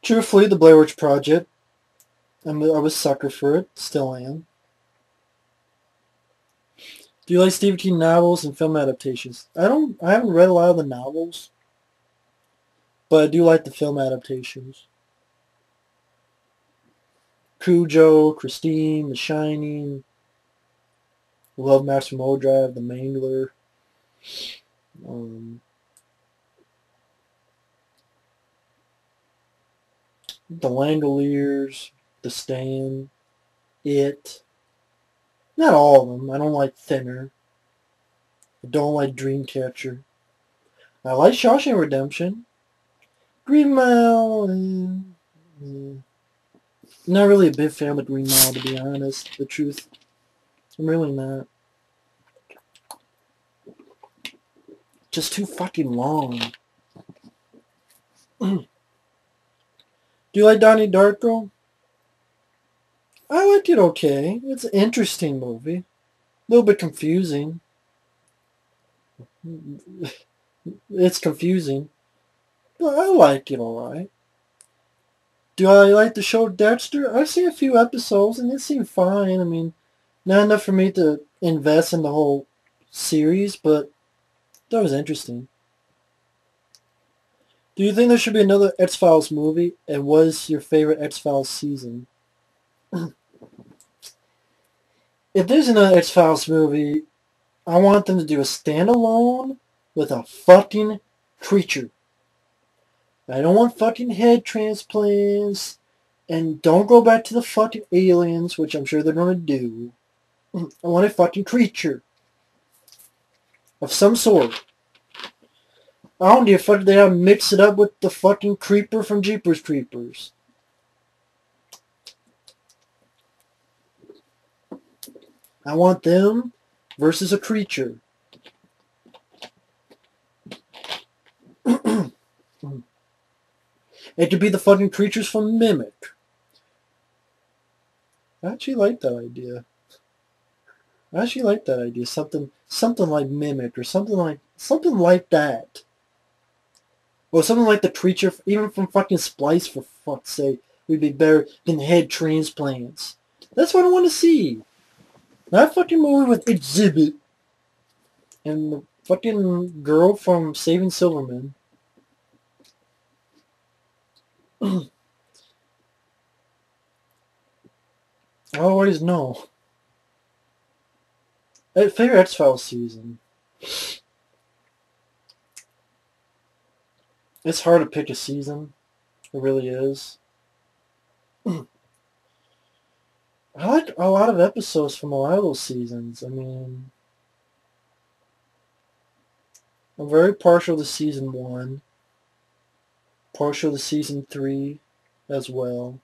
Truthfully, The Blair Witch Project. I was sucker for it. Still am. Do you like Stephen King novels and film adaptations? I haven't read a lot of the novels, but I do like the film adaptations. Cujo, Christine, The Shining, Love Max from Overdrive, The Mangler. The Langoliers, The Stand, It. Not all of them. I don't like Thinner. I don't like Dreamcatcher. I like Shawshank Redemption. Green Mile. Not really a big fan of Green Mile, to be honest. The truth. I'm really not. Just too fucking long. Do you like Donnie Darko? I liked it okay. It's an interesting movie. A little bit confusing. It's confusing. But I like it alright. Do I like the show Dexter? I've seen a few episodes and it seemed fine. I mean, not enough for me to invest in the whole series, but that was interesting. Do you think there should be another X-Files movie? And what is your favorite X-Files season? If there's another X-Files movie, I want them to do a standalone with a fucking creature. I don't want fucking head transplants. And don't go back to the fucking aliens, which I'm sure they're going to do. I want a fucking creature. Of some sort. I don't give a fuck if they have mix it up with the fucking creeper from Jeepers Creepers. I want them versus a creature. It could be the fucking creatures from Mimic. I actually like that idea. Something like Mimic or something like that. Or something like the creature, even from fucking Splice, for fuck's sake, would be better than head transplants. That's what I want to see. Not a fucking movie with Exhibit and the fucking girl from Saving Silverman. I always know. Favorite X-Files season. It's hard to pick a season. It really is. I like a lot of episodes from a lot of those seasons. I mean, I'm very partial to season 1. Partial to season 3 as well.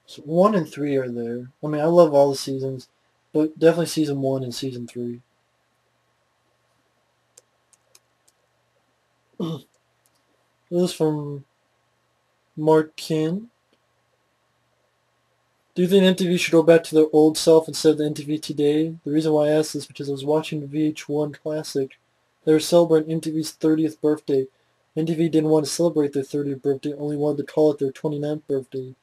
So 1 and 3 are there. I mean, I love all the seasons, but definitely season 1 and season 3. This is from Mark Kin. Do you think MTV should go back to their old self instead of the MTV today? The reason why I asked this is because I was watching the VH1 Classic. They were celebrating MTV's 30th birthday. MTV didn't want to celebrate their 30th birthday, only wanted to call it their 29th birthday.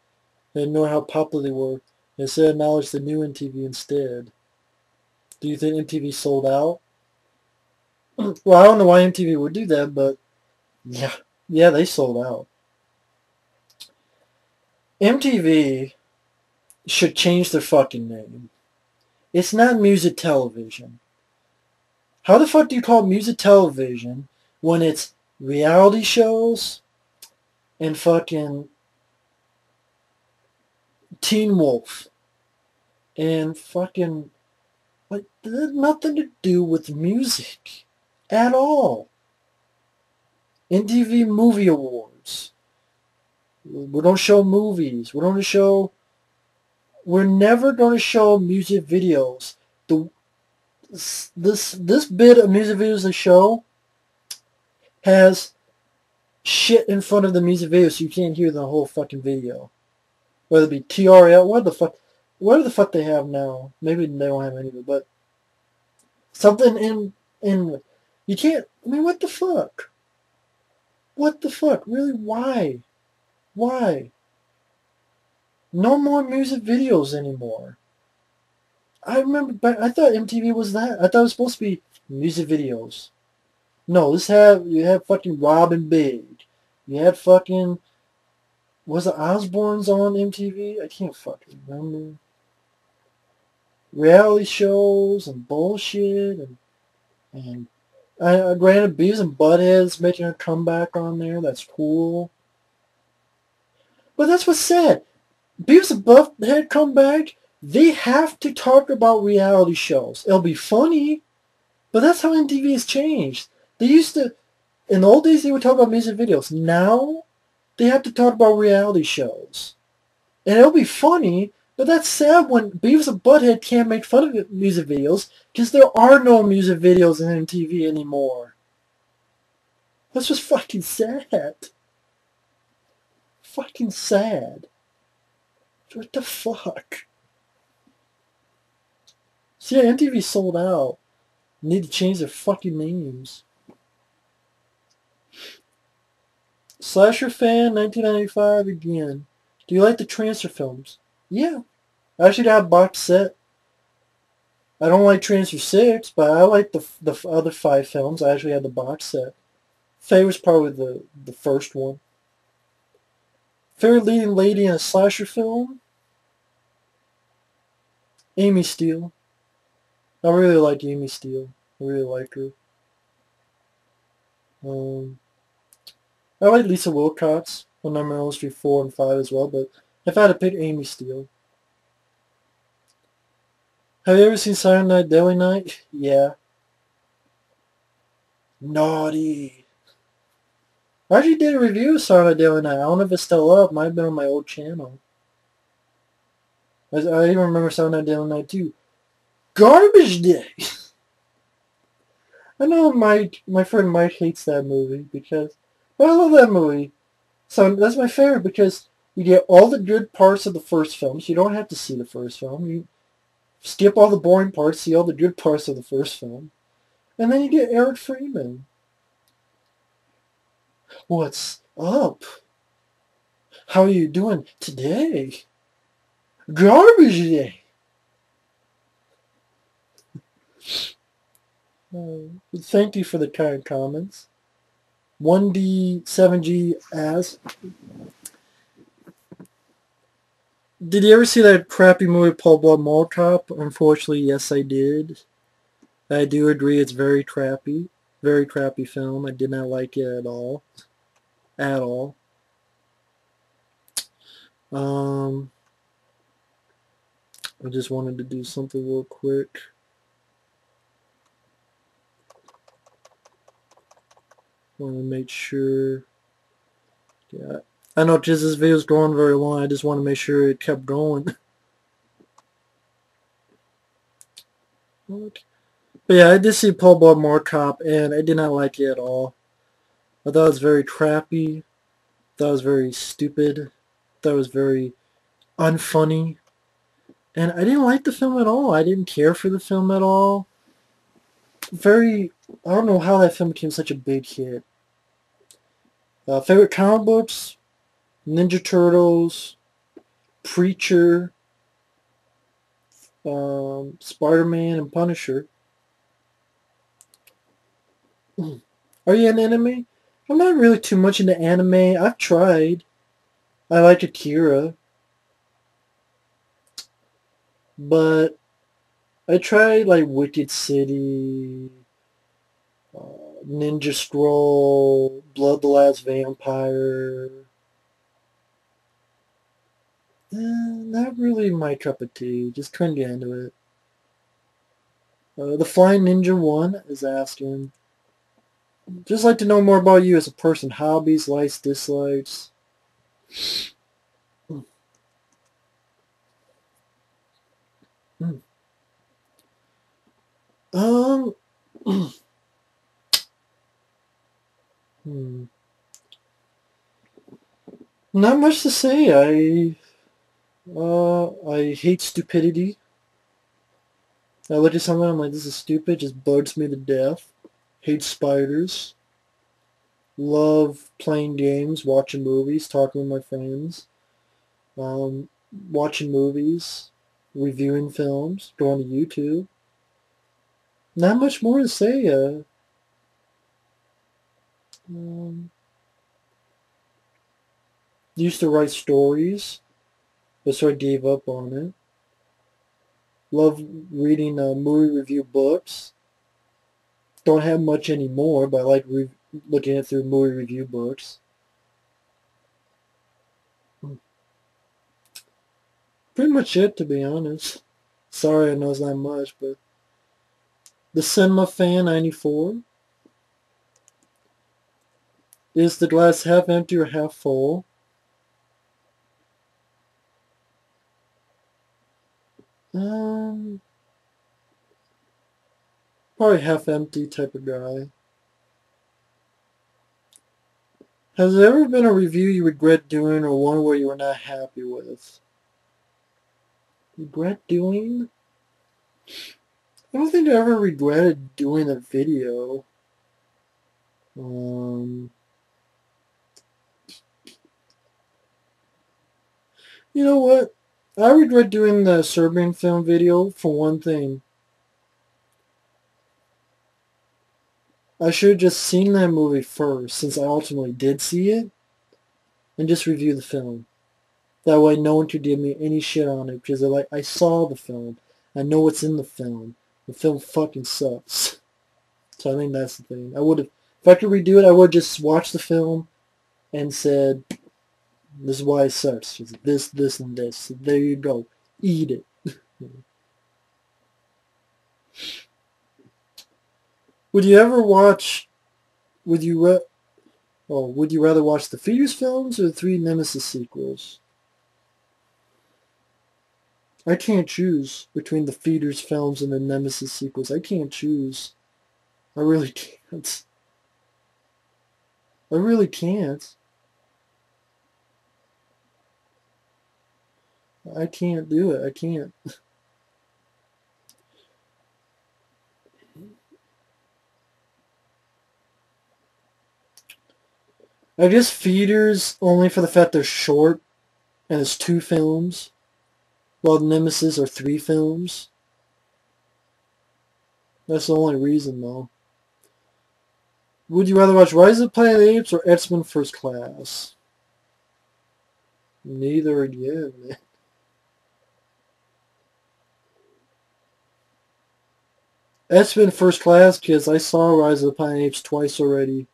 They didn't know how popular they were. They said acknowledge the new MTV instead. Do you think MTV sold out? Well, I don't know why MTV would do that, but yeah. Yeah, they sold out. MTV should change their fucking name. It's not music television. How the fuck do you call it music television when it's reality shows and fucking Teen Wolf and fucking like that had nothing to do with music at all. MTV Movie Awards. We don't show movies. We don't show. We're never going to show music videos. The this bit of music videos they show has shit in front of the music video, so you can't hear the whole fucking video. Whether it be TRL, what the fuck they have now? Maybe they don't have any of it, but something in you can't. I mean, what the fuck? What the fuck? Really? Why? Why? No more music videos anymore. I remember back, I thought MTV was that. I thought it was supposed to be music videos. No, you have fucking Robin Big. You had fucking, was it Osbourne's on MTV? I can't fucking remember. Reality shows and bullshit and granted Beavis and Butthead's making a comeback on there. That's cool. But that's what's sad. Beavis and Butthead come back. They have to talk about reality shows. It'll be funny, but that's how MTV has changed. They used to, in the old days, they would talk about music videos. Now, they have to talk about reality shows. And it'll be funny, but that's sad when Beavis and Butthead can't make fun of music videos because there are no music videos in MTV anymore. That's just fucking sad. Fucking sad. What the fuck? See, yeah, MTV sold out. Need to change their fucking names. Slasher fan, 1995 again. Do you like the transfer films? Yeah. I actually got a box set. I don't like Transfer 6, but I like the other 5 films. I actually had the box set. Favorite's probably the first one. Favorite leading lady in a slasher film? Amy Steele. I really like Amy Steele. I really like her. I like Lisa Wilcox on Nightmare on Elm Street 4 and 5 as well, but if I had to pick Amy Steele. Have you ever seen Silent Night, Deadly Night? Yeah. Naughty. I actually did a review of Silent Night, Deadly Night. I don't know if it's still up. It might have been on my old channel. I even remember Silent Night, Deadly Night 2. Garbage Day! I know my friend Mike hates that movie because... But I love that movie. So that's my favorite because you get all the good parts of the first film. So you don't have to see the first film. You skip all the boring parts, see all the good parts of the first film. And then you get Eric Freeman. What's up? How are you doing today? Garbage Day! Thank you for the kind comments. 1D7G as. Did you ever see that crappy movie Paul Blart Mall Cop? Unfortunately, yes I did. I do agree it's very crappy. Very crappy film. I did not like it at all. At all. I just wanted to do something real quick. Want to make sure. Yeah, I know just this video's going very long. I just want to make sure it kept going. But yeah, I did see Paul Blart Mall Cop, and I did not like it at all. I thought it was very crappy. I thought it was very stupid. I thought it was very unfunny. And I didn't like the film at all. I didn't care for the film at all. I don't know how that film became such a big hit. Favorite comic books? Ninja Turtles, Preacher, Spider-Man, and Punisher. Are you an anime? I'm not really too much into anime. I've tried. I like Akira, but I tried like Wicked City, Ninja Scroll, Blood the Last Vampire. Not really my cup of tea. Just couldn't get into it. The Flying Ninja one is asking. Just like to know more about you as a person. Hobbies, likes, dislikes. Um, hmm. Not much to say. I hate stupidity. I look at something, I'm like, this is stupid. Just bugs me to death. Hate spiders. Love playing games, watching movies, talking with my friends. Um, Watching movies, reviewing films, going to YouTube. Not much more to say. Um, Used to write stories, but sort of gave up on it. Love reading movie review books. Don't have much anymore, but I like looking at through movie review books. Pretty much it, to be honest. Sorry, I know it's not much, but the Cinema Fan 94. Is the glass half empty or half full? Um, Probably half empty type of guy. Has there ever been a review you regret doing or one where you were not happy with? Regret doing? I don't think I ever regretted doing a video. Um, you know what? I regret doing the Serbian film video for one thing. I should have just seen that movie first, since I ultimately did see it, and just review the film. That way no one could give me any shit on it, because I saw the film. I know what's in the film. The film fucking sucks. So I think that's the thing. I would have, if I could redo it, I would just watch the film and said, this is why it sucks. It's this, and this. So there you go. Eat it. Would you ever watch, would you, would you rather watch the Fetus films or the three Nemesis sequels? I can't choose between the Feeders films and the Nemesis sequels. I can't choose. I really can't. I really can't. I can't do it. I can't. I guess Feeders only for the fact they're short and it's 2 films, while Nemesis are 3 films. That's the only reason, though. Would you rather watch Rise of the Planet of the Apes or X-Men First Class? Neither again, man. X-Men First Class, because I saw Rise of the Planet of the Apes twice already.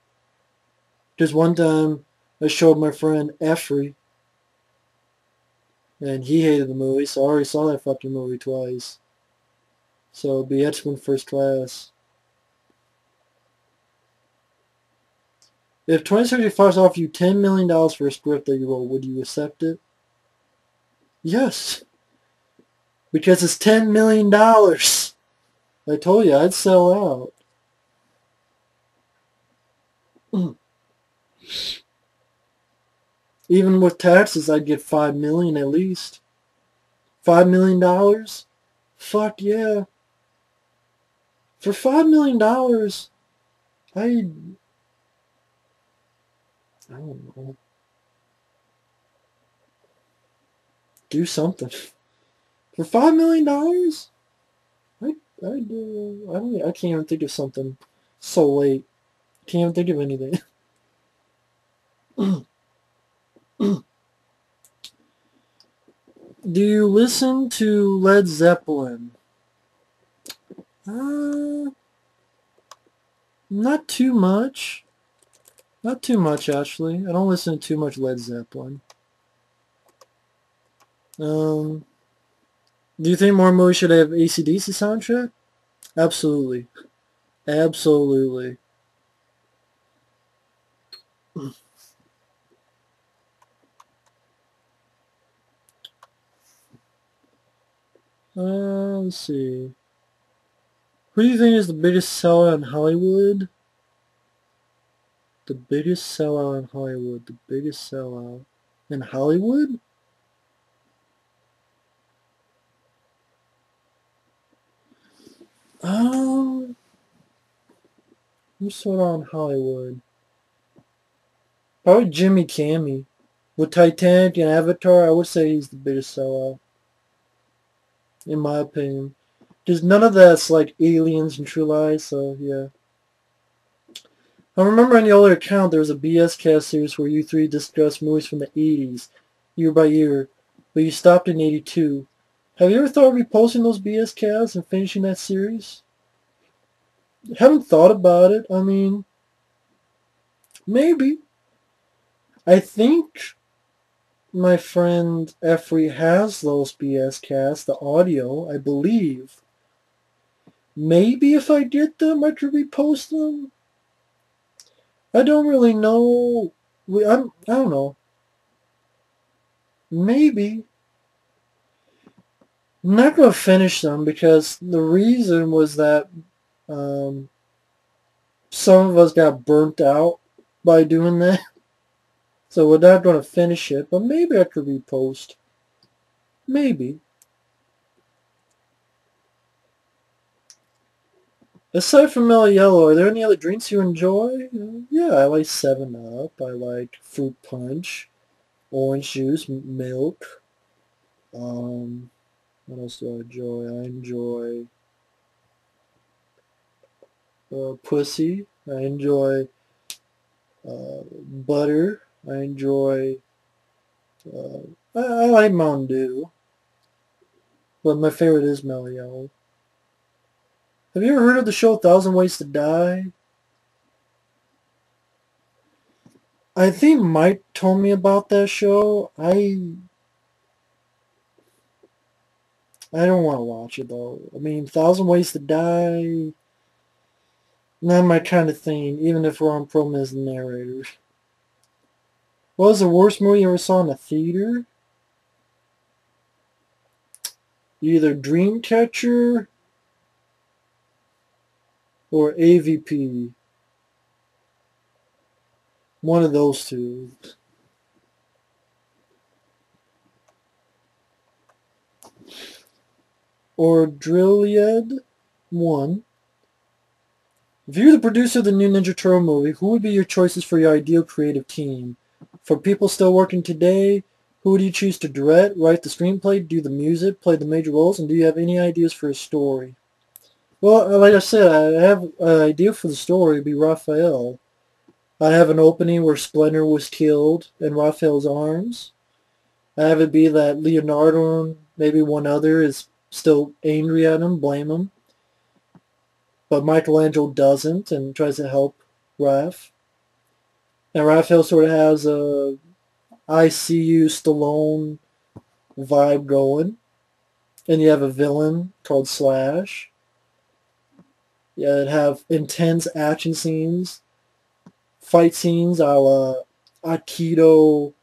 Just one time, I showed my friend Effrey, and he hated the movie, so I already saw that fucking movie twice. So it'd be X-Men First Class. If 2075 offers you $10 million for a script that you wrote, would you accept it? Yes. Because it's $10 million. I told you, I'd sell out. Even with taxes, I'd get $5 million at least. $5 million? Fuck yeah. For $5 million, I don't know. Do something. For $5 million? I can't even think of something so late. Can't think of anything. Do you listen to Led Zeppelin? Not too much. Not too much, actually. I don't listen to too much Led Zeppelin. Do you think more movies should have AC/DC soundtrack? Absolutely. Absolutely. Let's see. Who do you think is the biggest sellout in Hollywood? The biggest sellout in Hollywood. The biggest sellout in Hollywood? Who's sold out in Hollywood? Probably Jimmy Cammey. With Titanic and Avatar, I would say he's the biggest sellout. In my opinion. Because none of that's like Aliens and True Lies, so yeah. I remember on the older account there was a BS cast series where you three discussed movies from the 80s, year by year, but you stopped in 82. Have you ever thought of reposting those BS casts and finishing that series? Haven't thought about it. I mean, maybe. I think my friend Efrey has those BS casts, the audio, I believe. Maybe if I get them, I could repost them. I don't really know. I don't know. Maybe. I'm not going to finish them because the reason was that um, some of us got burnt out by doing that. So we're not going to finish it, but maybe I could repost. Maybe. Aside from Mellow Yellow, are there any other drinks you enjoy? Yeah, I like 7-Up. I like fruit punch, orange juice, milk. What else do I enjoy? I enjoy pussy. I enjoy butter. I enjoy. I like Mountain Dew, but my favorite is Mellow Yellow. Have you ever heard of the show 1,000 Ways to Die? I think Mike told me about that show. I don't want to watch it though. I mean, 1,000 Ways to Die, not my kind of thing. Even if Ron Perlman is the narrator. What was the worst movie you ever saw in a theater? Either Dreamcatcher or AVP. One of those two. Or Drilliad 1. If you're the producer of the new Ninja Turtle movie, who would be your choices for your ideal creative team? For people still working today, who would you choose to direct, write the screenplay, do the music, play the major roles, and do you have any ideas for a story? Well, like I said, I have an idea for the story. It'd be Raphael. I have an opening where Splinter was killed in Raphael's arms. I have it be that Leonardo and maybe one other is still angry at him, blame him. But Michelangelo doesn't and tries to help Raph. And Raphael sort of has a ICU Stallone vibe going. And you have a villain called Slash. Yeah, that have intense action scenes, fight scenes a la Aikido,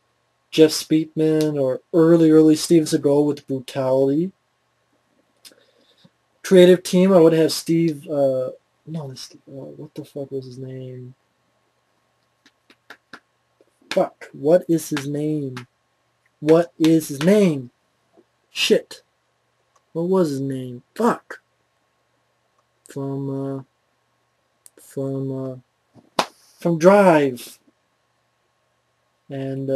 Jeff Speakman, or early Steven Seagal with brutality. Creative team, I would have Steve, what the fuck was his name? Fuck, what is his name? What is his name? Shit. What was his name? Fuck. From Drive. And,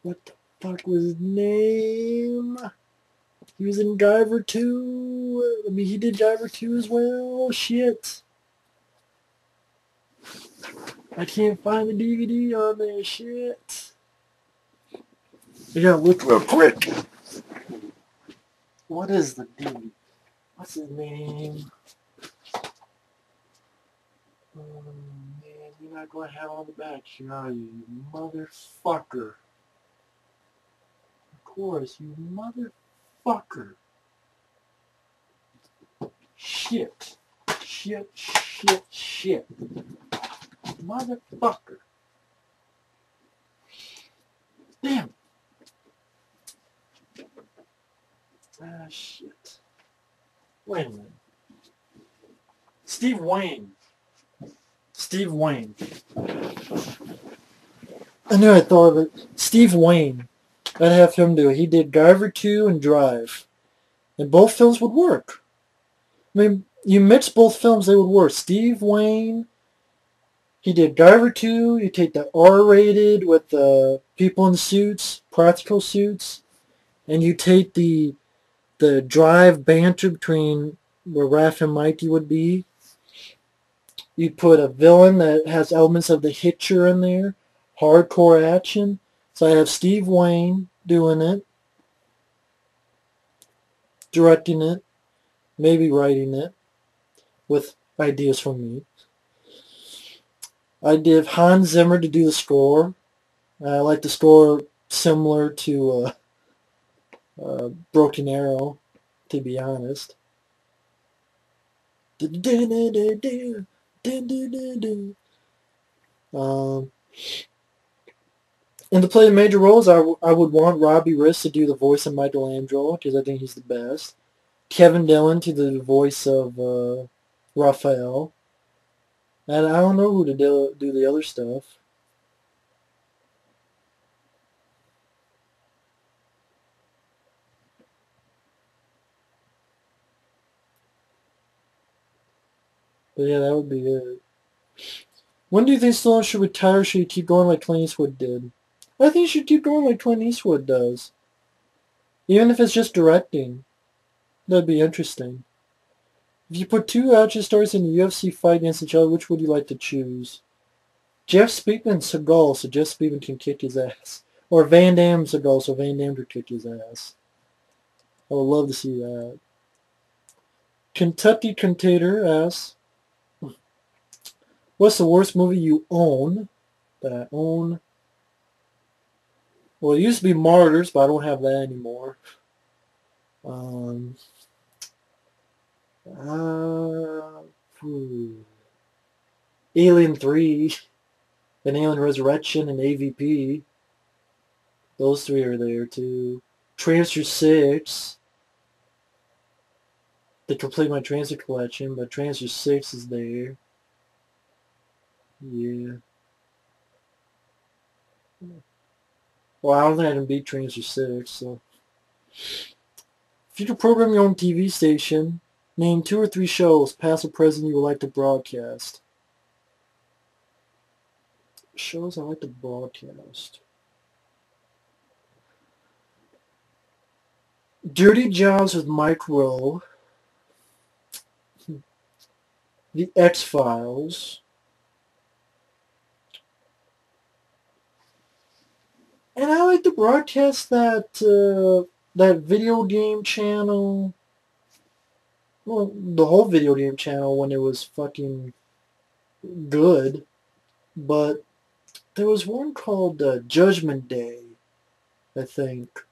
what the fuck was his name? He was in Driver 2. I mean, he did Driver 2 as well. Shit. I can't find the DVD on there, shit. I gotta look real quick. What is the DVD? What's his name? Man, you're not gonna have on the back here, are you, you motherfucker? Of course, you motherfucker. Shit. Shit, shit, shit. Motherfucker. Damn. Ah, shit. Wait a minute. Steve Wayne. Steve Wayne. I knew I thought of it. Steve Wayne. I'd have him do it. He did Guyver 2 and Drive. And both films would work. I mean, you mix both films, they would work. Steve Wayne, he did Guyver 2. You take the R-rated with the people in suits, practical suits, and you take the Drive banter between where Raph and Mikey would be. You put a villain that has elements of The Hitcher in there, hardcore action. So I have Steve Wayne doing it, directing it, maybe writing it, with ideas from me. I did Hans Zimmer to do the score. I like the score similar to Broken Arrow, to be honest. And to play major roles, I would want Robbie Riss to do the voice of Michelangelo, because I think he's the best. Kevin Dillon to do the voice of Raphael. And I don't know who to do the other stuff. But yeah, that would be it. When do you think Stallone should retire? Should he keep going like Clint Eastwood did? I think he should keep going like Clint Eastwood does. Even if it's just directing. That'd be interesting. If you put two action stars in a UFC fight against each other, which would you like to choose? Jeff Speakman Seagal, so Jeff Speakman can kick his ass. Or Van Damme Seagal, so Van Damme could kick his ass. I would love to see that. Kentucky Contator asks, what's the worst movie you own? That I own? Well, it used to be Martyrs, but I don't have that anymore. Alien 3, and Alien Resurrection, and AVP. Those three are there too. Transfer 6. They complete my Transfer collection, but Transfer 6 is there. Yeah. Well, I don't think I can beat Transfer 6, so. If you could program your own TV station, name 2 or 3 shows, past or present, you would like to broadcast. Shows I like to broadcast. Dirty Jobs with Mike Rowe. The X-Files. And I like to broadcast that that video game channel. Well, the whole video game channel when it was fucking good. But there was one called Judgment Day, I think.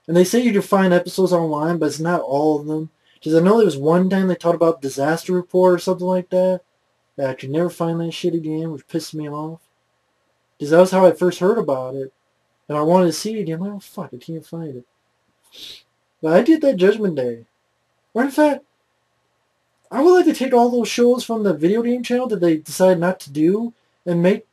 And they say you can find episodes online, but it's not all of them. Because I know there was one time they talked about Disaster Report or something like that. That I could never find that shit again, which pissed me off. Because that was how I first heard about it. And I wanted to see it again. I'm like, oh fuck, I can't find it. But I did that Judgment Day. Or in fact, I would like to take all those shows from the video game channel that they decided not to do and make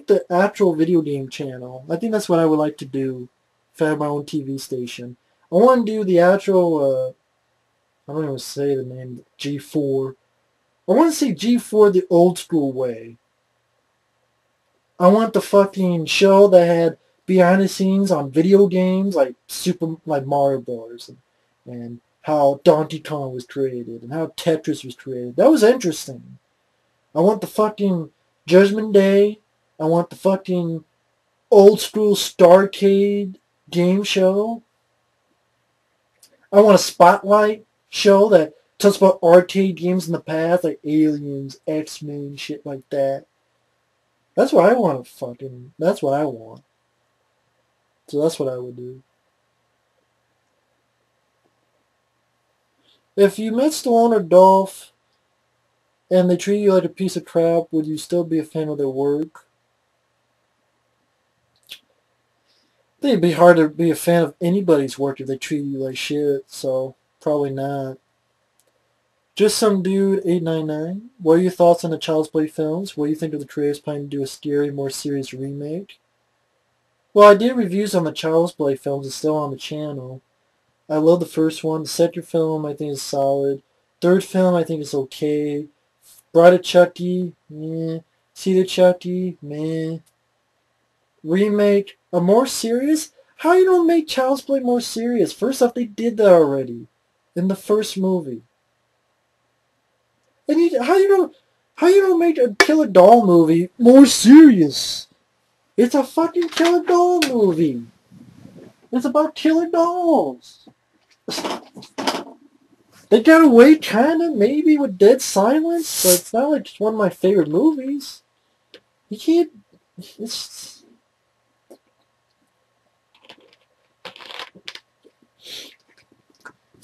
the actual video game channel. I think that's what I would like to do if I had my own TV station. I want to do the actual, I don't even say the name, G4. I want to say G4 the old school way. I want the fucking show that had behind the scenes on video games like Mario Bros. And how Donkey Kong was created and how Tetris was created. That was interesting. I want the fucking Judgment Day. I want the fucking old school Starcade game show. I want a Spotlight show that talks about arcade games in the past, like Aliens, X-Men, shit like that. That's what I want to fucking, that's what I want. So that's what I would do. If you met Stallone or Dolph and they treat you like a piece of crap, would you still be a fan of their work? I think it'd be hard to be a fan of anybody's work if they treat you like shit, so probably not. Just some dude 899. What are your thoughts on the Child's Play films? What do you think of the creators planning to do a scary, more serious remake? Well, I did reviews on the Child's Play films. It's still on the channel. I love the first one. The second film I think is solid. Third film I think is okay. Bride of Chucky, meh. Seed of Chucky, meh. Remake, a more serious? How you don't make Child's Play more serious? First off, they did that already in the first movie. And how you don't make a Kill a Doll movie more serious? It's a fucking Kill a Doll movie. It's about killer dolls. They got away kinda maybe with Dead Silence, but it's not like it's one of my favorite movies. You can't. It's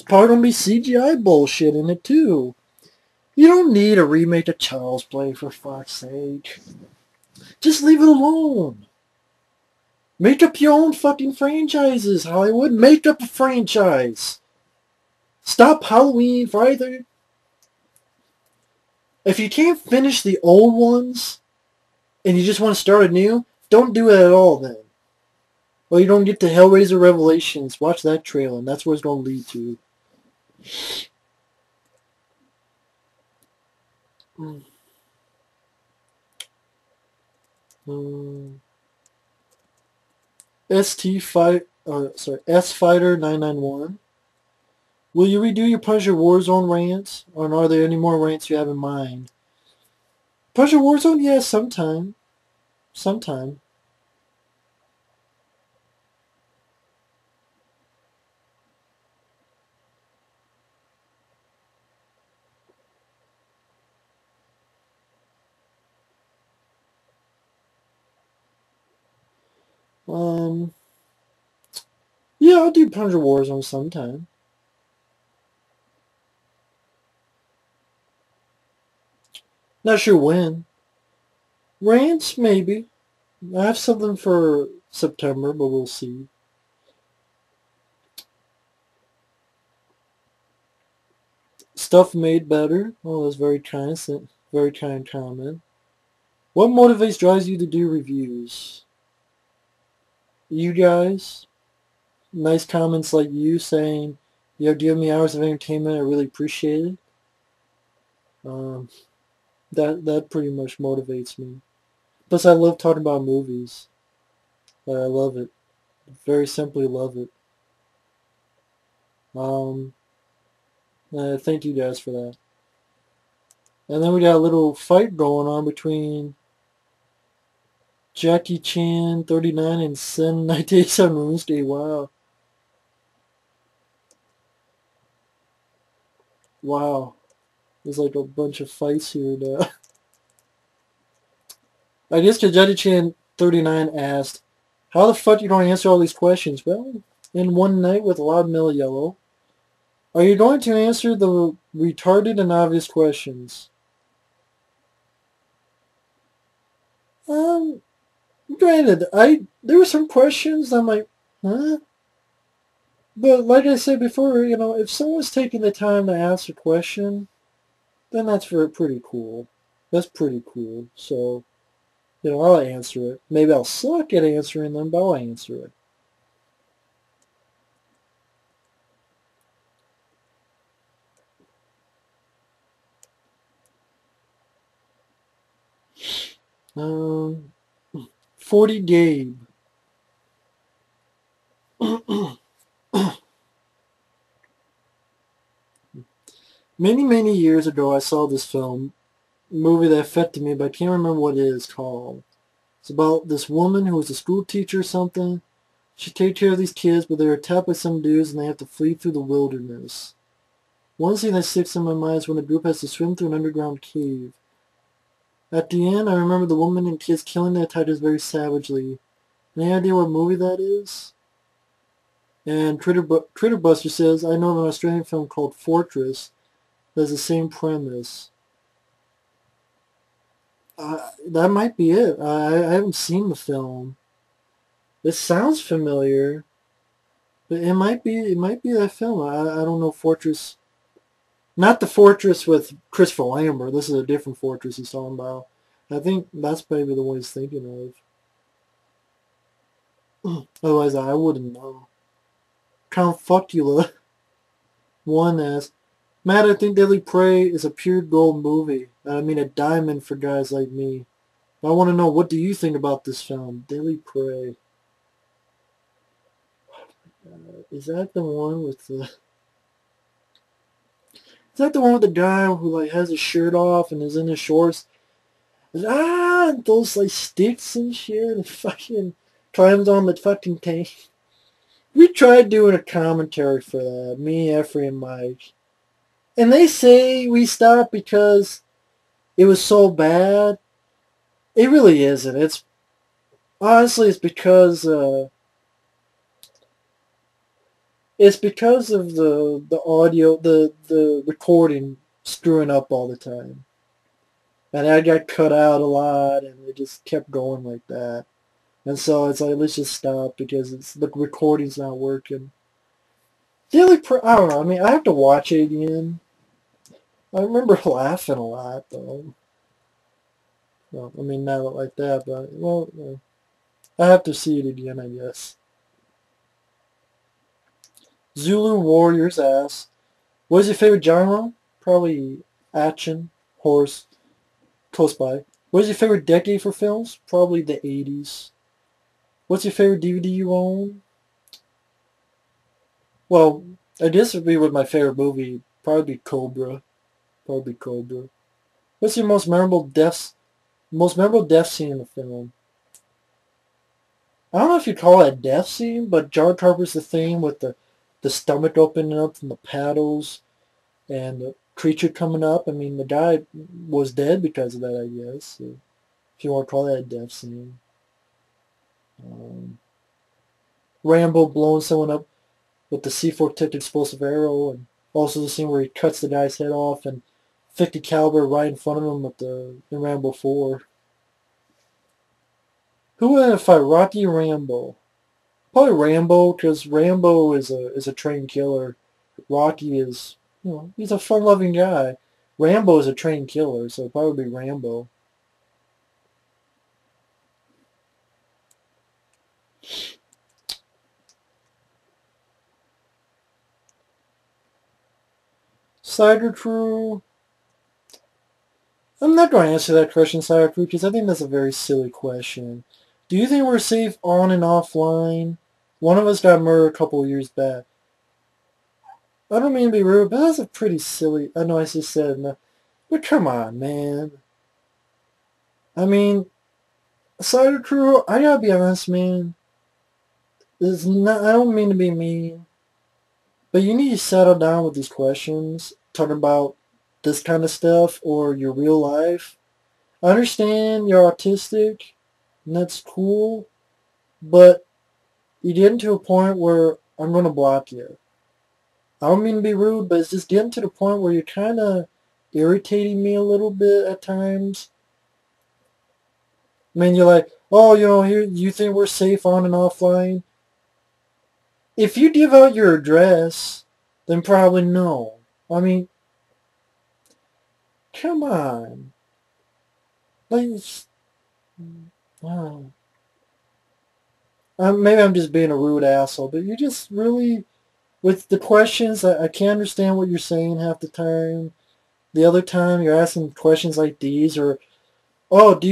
probably gonna be CGI bullshit in it too. You don't need a remake of Child's Play for fuck's sake. Just leave it alone. Make up your own fucking franchises, Hollywood. Make up a franchise. Stop Halloween, Friday. If you can't finish the old ones and you just want to start anew, don't do it at all then. Well, you don't get to Hellraiser Revelations. Watch that trailer, and that's where it's going to lead to. S Fighter 991. Will you redo your Punisher Warzone rants, or are there any more rants you have in mind? Punisher Warzone, yeah, sometime. Sometime. Yeah, I'll do Punisher Warzone sometime. Not sure when. Rants, maybe. I have something for September, but we'll see. Stuff made better. Oh, that's very kind. Very kind comment. What motivates, drives you to do reviews? You guys? Nice comments like you saying, "Yo, give me hours of entertainment. I really appreciate it." Um, that pretty much motivates me. Plus, I love talking about movies. I love it. Very simply love it. Um, thank you guys for that. And then we got a little fight going on between Jackie Chan 39 and Sin 1987 Runescape. Wow. Wow. There's like a bunch of fights here now. I guess Jackie Chan 39 asked, how the fuck you don't answer all these questions? Well, in one night with Loud Mill Yellow. Are you going to answer the retarded and obvious questions? Um, Granted, there were some questions I'm like, huh? But like I said before, if someone's taking the time to ask a question, then that's pretty cool. That's pretty cool. So, I'll answer it. Maybe I'll suck at answering them, but I'll answer it. Um, 40 Gabe. Many, many years ago, I saw this film movie that affected me, but I can't remember what it is called. It's about this woman who was a school teacher or something. She takes care of these kids, but they're attacked by some dudes and they have to flee through the wilderness. One scene that sticks in my mind is when the group has to swim through an underground cave. At the end, I remember the woman and kids killing the attackers very savagely. Any idea what movie that is? And Critter Buster says, I know of an Australian film called Fortress that has the same premise. That might be it. I haven't seen the film. It sounds familiar, but it might be that film. I don't know Fortress. Not the Fortress with Christopher Lambert. This is a different Fortress he's talking about. I think that's maybe the one he's thinking of. Otherwise, I wouldn't know. Count Fuckula. One asks, Matt, I think Deadly Prey is a pure gold movie. I mean, a diamond for guys like me. I want to know, what do you think about this film, Deadly Prey? Is that the one with the... Is that the one with the guy who like has his shirt off and is in his shorts? Those like sticks and shit and fucking climbs on the fucking tank. We tried doing a commentary for that, me, Effrey, and Mike. And they say we stopped because it was so bad. It really isn't. It's honestly, it's because of the audio, the recording screwing up all the time. And I got cut out a lot, and it just kept going like that. And so it's like, let's just stop because the recording's not working. I don't know. I mean, I have to watch it again. I remember laughing a lot, though. Well, I mean, not like that, but, well, I have to see it again, I guess. Zulu Warriors asks, what is your favorite genre? Probably action, horse, close by. What is your favorite decade for films? Probably the 80s. What's your favorite DVD you own? Well, I disagree with my favorite movie. Probably Cobra. Probably Cobra. What's your most memorable death scene in the film? I don't know if you call it a death scene, but John Carpenter's the theme with the stomach opening up from the paddles and the creature coming up. I mean, the guy was dead because of that, I guess. So if you want to call that a death scene. Um, Rambo blowing someone up with the C4 tipped explosive arrow, and also the scene where he cuts the guy's head off and 50 caliber right in front of him with in Rambo 4. Who would I fight, Rocky or Rambo? Probably Rambo, because Rambo is a trained killer. Rocky is, he's a fun-loving guy. Rambo is a trained killer, so probably Rambo. Cider Crew. I'm not going to answer that question, Cider Crew, because I think that's a very silly question. Do you think we're safe on and offline? One of us got murdered a couple of years back. I don't mean to be rude, but that's a pretty silly... I know I just said no. But come on, man. I mean, Cider Crew, I gotta be honest, man. I don't mean to be mean, but you need to settle down with these questions, talking about this kind of stuff or your real life. I understand you're autistic, and that's cool, but you get to a point where I'm going to block you. I don't mean to be rude, but it's just getting to the point where you're kind of irritating me a little bit at times. I mean, you're like, oh, here, you think we're safe on and offline? If you give out your address, then probably no. I mean, come on. Like, wow. Maybe I'm just being a rude asshole, but you just really, with the questions, I can't understand what you're saying half the time. The other time, you're asking questions like these, or, oh, do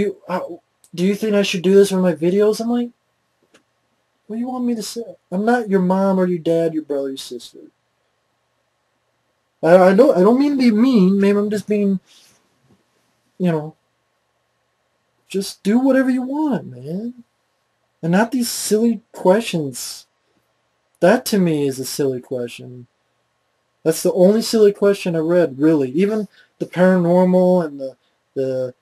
you think I should do this for my videos? I'm like, what do you want me to say? I'm not your mom or your dad, your brother, your sister. I don't mean to be mean. Maybe I'm just being you know, just do whatever you want, man. And not these silly questions. That to me is a silly question. That's the only silly question I read, really. Even the paranormal and the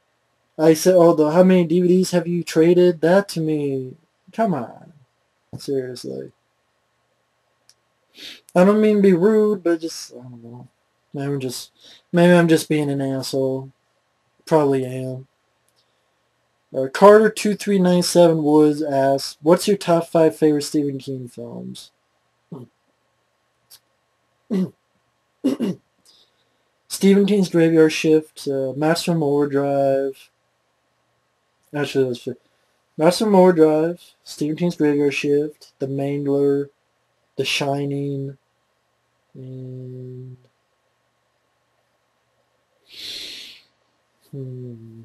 I said, oh, the how many DVDs have you traded? That to me, come on, seriously. I don't mean to be rude, but just I don't know. Maybe I'm just being an asshole. Probably am. Carter2397 Woods asks, "What's your top 5 favorite Stephen King films?" Stephen King's Graveyard Shift, Master from Overdrive. Actually, that's Master from Overdrive, Stephen King's Graveyard Shift, The Mangler, The Shining, and hmm,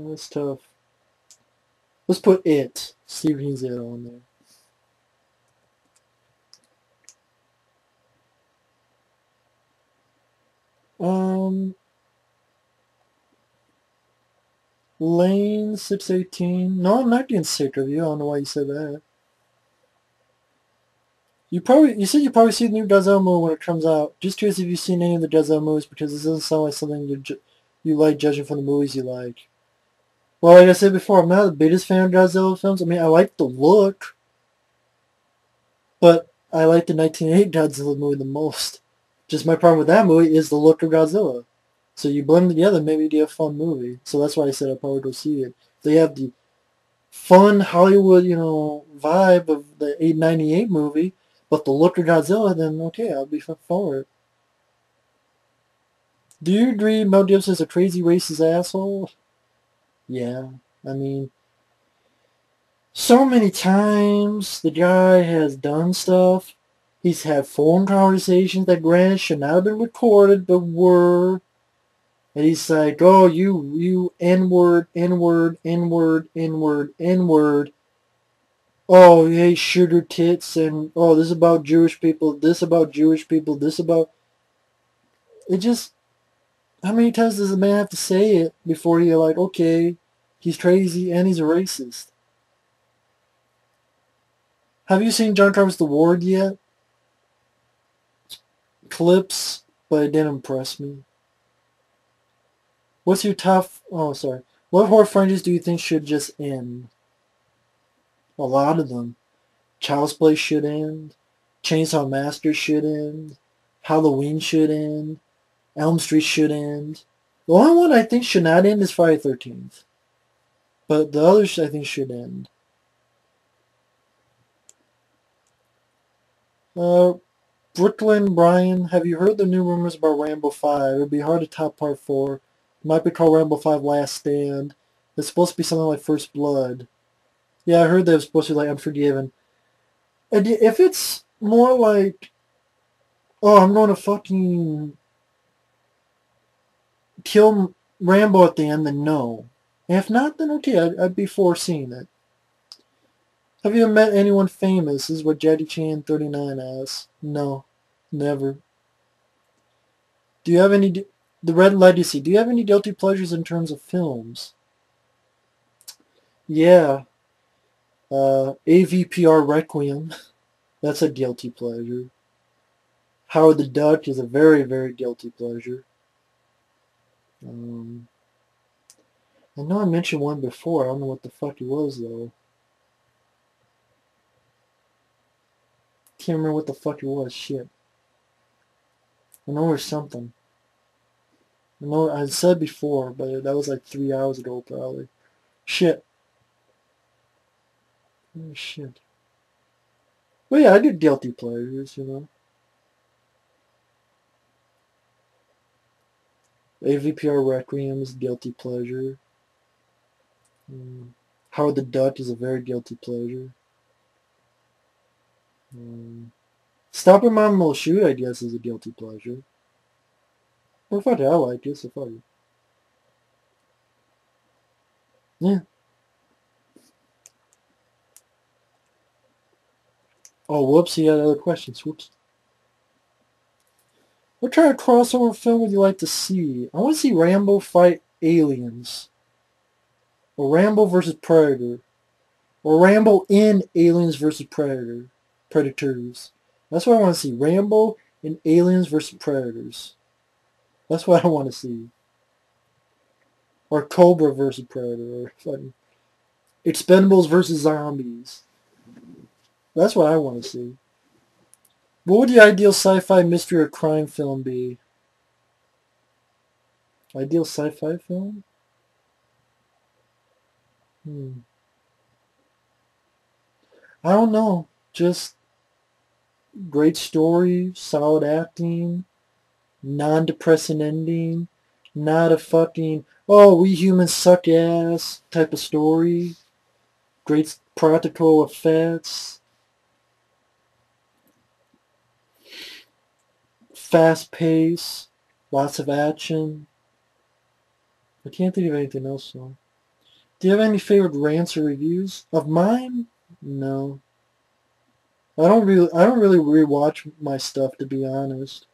that's tough. Let's put It. Stephen King's It on there. Um, Lane 618. No, I'm not getting sick of you. I don't know why you said that. You said you probably see the new Godzilla movie when it comes out. Just curious if you've seen any of the Godzilla movies because this doesn't sound like something you like judging from the movies you like. Well, like I said before, I'm not the biggest fan of Godzilla films. I mean, I like the look, but I like the 1980 Godzilla movie the most. Just my problem with that movie is the look of Godzilla. So you blend them together, maybe you get a fun movie. So that's why I said I'd probably go see it. They have the fun Hollywood, vibe of the 898 movie, but the look of Godzilla, then okay, I'll be for it. Do you agree Mel Gibson's a crazy racist asshole? Yeah. I mean, so many times the guy has done stuff. He's had phone conversations that granted should not have been recorded, but were. And he's like, oh, you N-word, N-word, N-word, N-word, N-word. Oh, hey, sugar tits, and oh, this about Jewish people, this about Jewish people, this about... It just... How many times does a man have to say it before you're like, okay, he's crazy and he's a racist? Have you seen John Carpenter's The Ward yet? Clips, but it didn't impress me. What's your top... Oh, sorry. What horror franchises do you think should just end? A lot of them. Child's Play should end. Chainsaw Massacre should end. Halloween should end. Elm Street should end. The only one I think should not end is Friday the 13th. But the others I think should end. Uh, Brooklyn Brian, have you heard the new rumors about Rambo 5? It would be hard to top part 4. It might be called Rambo 5 Last Stand. It's supposed to be something like First Blood. Yeah, I heard that it was supposed to be like Unforgiven. And if it's more like, oh, I'm going to fucking kill Rambo at the end, then no. And if not, then okay, I'd be for seeing it. Have you ever met anyone famous? This is what Jackie Chan 39 asks. No, never. Do you have any... The Red Legacy. Do you have any guilty pleasures in terms of films? Yeah. AVPR Requiem. That's a guilty pleasure. Howard the Duck is a very, very guilty pleasure. I know I mentioned one before. I don't know what the fuck it was, though. Can't remember what the fuck it was. Shit. I know there's something. I know I said before, but that was like 3 hours ago, probably. Shit. Oh, shit. Well, yeah, I do guilty pleasures. AVPR Requiem is guilty pleasure. Howard the Duck is a very guilty pleasure. Stopping Mom Will Shoot, I guess, is a guilty pleasure. Well, fuck it, I like it, so fuck it. Yeah. Oh, whoops, he had other questions. Whoops. What kind of crossover film would you like to see? I want to see Rambo fight aliens. Or Rambo versus Predator. Or Rambo in Aliens versus Predator. Predators. That's what I want to see. Rambo in Aliens versus Predators. That's what I want to see. Or Cobra versus Predator. Or Expendables versus Zombies. That's what I want to see. What would the ideal sci-fi mystery or crime film be? Ideal sci-fi film? I don't know. Just great story, solid acting, non-depressing ending, not a fucking, oh, we humans suck ass type of story. Great practical effects, fast pace, lots of action. I can't think of anything else though. Do you have any favorite rants or reviews? Of mine? No. I don't really rewatch my stuff, to be honest.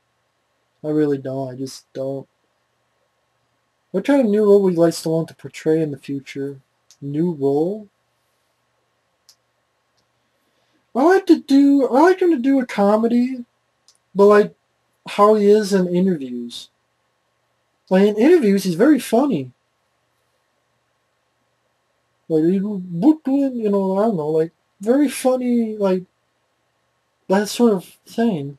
I really don't. I just don't. What kind of new role would you like Stallone to portray in the future? New role? I like him to do a comedy, but like how he is in interviews. Like in interviews, he's very funny. Like, Brooklyn, I don't know, like very funny, like that sort of thing.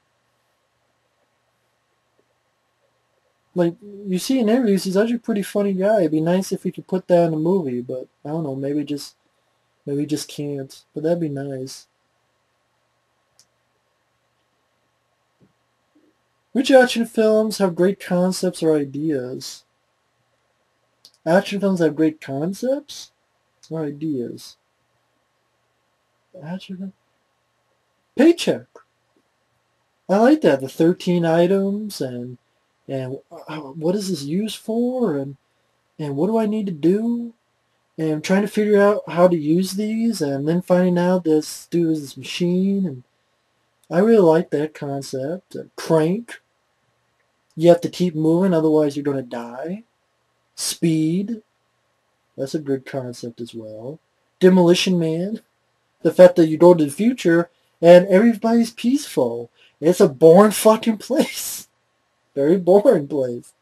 Like you see in interviews, he's actually a pretty funny guy. It'd be nice if he could put that in a movie, but I don't know, maybe just can't. But that'd be nice. Which action films have great concepts or ideas? Action films have great concepts or ideas? Action Paycheck. I like that. The 13 items and what is this used for and what do I need to do? And trying to figure out how to use these and then finding out this dude is this machine. And I really like that concept. Crank. You have to keep moving, otherwise you're going to die. Speed. That's a good concept as well. Demolition Man. The fact that you go to the future and everybody's peaceful. It's a boring fucking place. Very boring place.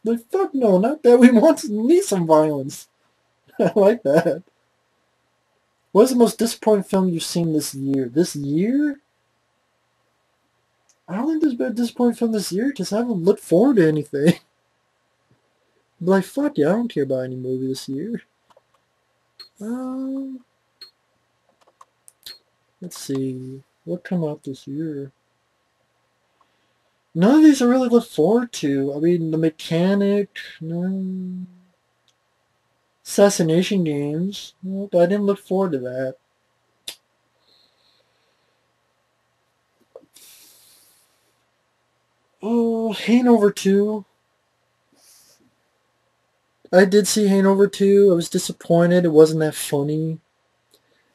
Like, fuck no, not that. We need some violence. I like that. What is the most disappointing film you've seen this year? This year? I don't think there's been a disappointing film this year because I haven't looked forward to anything. Like, fuck yeah, I don't care about any movie this year. Um, let's see. What come out this year? None of these I really look forward to. I mean, The Mechanic, no. Assassination Games, no, but I didn't look forward to that. Oh, Hangover 2. I did see Hangover 2. I was disappointed. It wasn't that funny.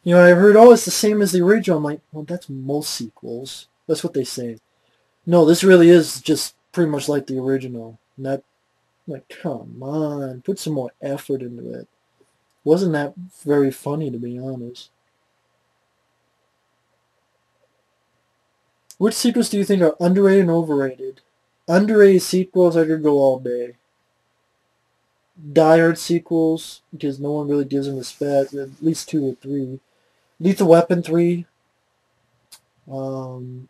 I heard, oh, it's the same as the original. I'm like, well, that's most sequels. That's what they say. No, this really is just pretty much like the original. And that, like, come on. Put some more effort into it. Wasn't that very funny, to be honest. Which sequels do you think are underrated and overrated? Underrated sequels, I could go all day. Die Hard sequels, because no one really gives them respect. At least 2 or 3. Lethal Weapon 3. Um,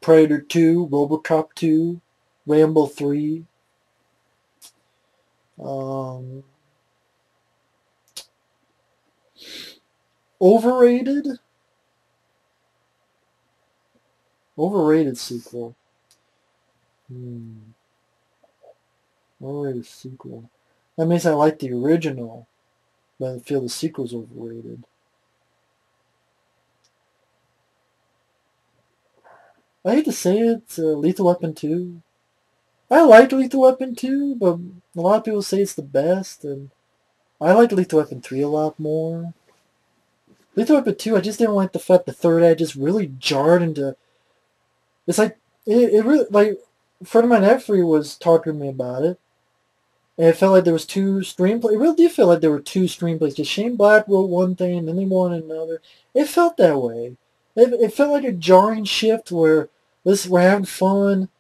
Predator 2. Robocop 2. Rambo 3. Um, overrated? Overrated sequel. Overrated sequel. That means I like the original, but I feel the sequel's overrated. I hate to say it, Lethal Weapon 2. I like Lethal Weapon 2, but a lot of people say it's the best, and I like Lethal Weapon 3 a lot more. Lethal Weapon 2, I just didn't like the fact the third act just really jarred into... It's like, it really, like, a friend of mine, Effrey, was talking to me about it. And it felt like there was two screenplays. It really did feel like there were two screenplays. Just Shane Black wrote one thing, and then they wanted another. It felt that way. It felt like a jarring shift where we're having fun,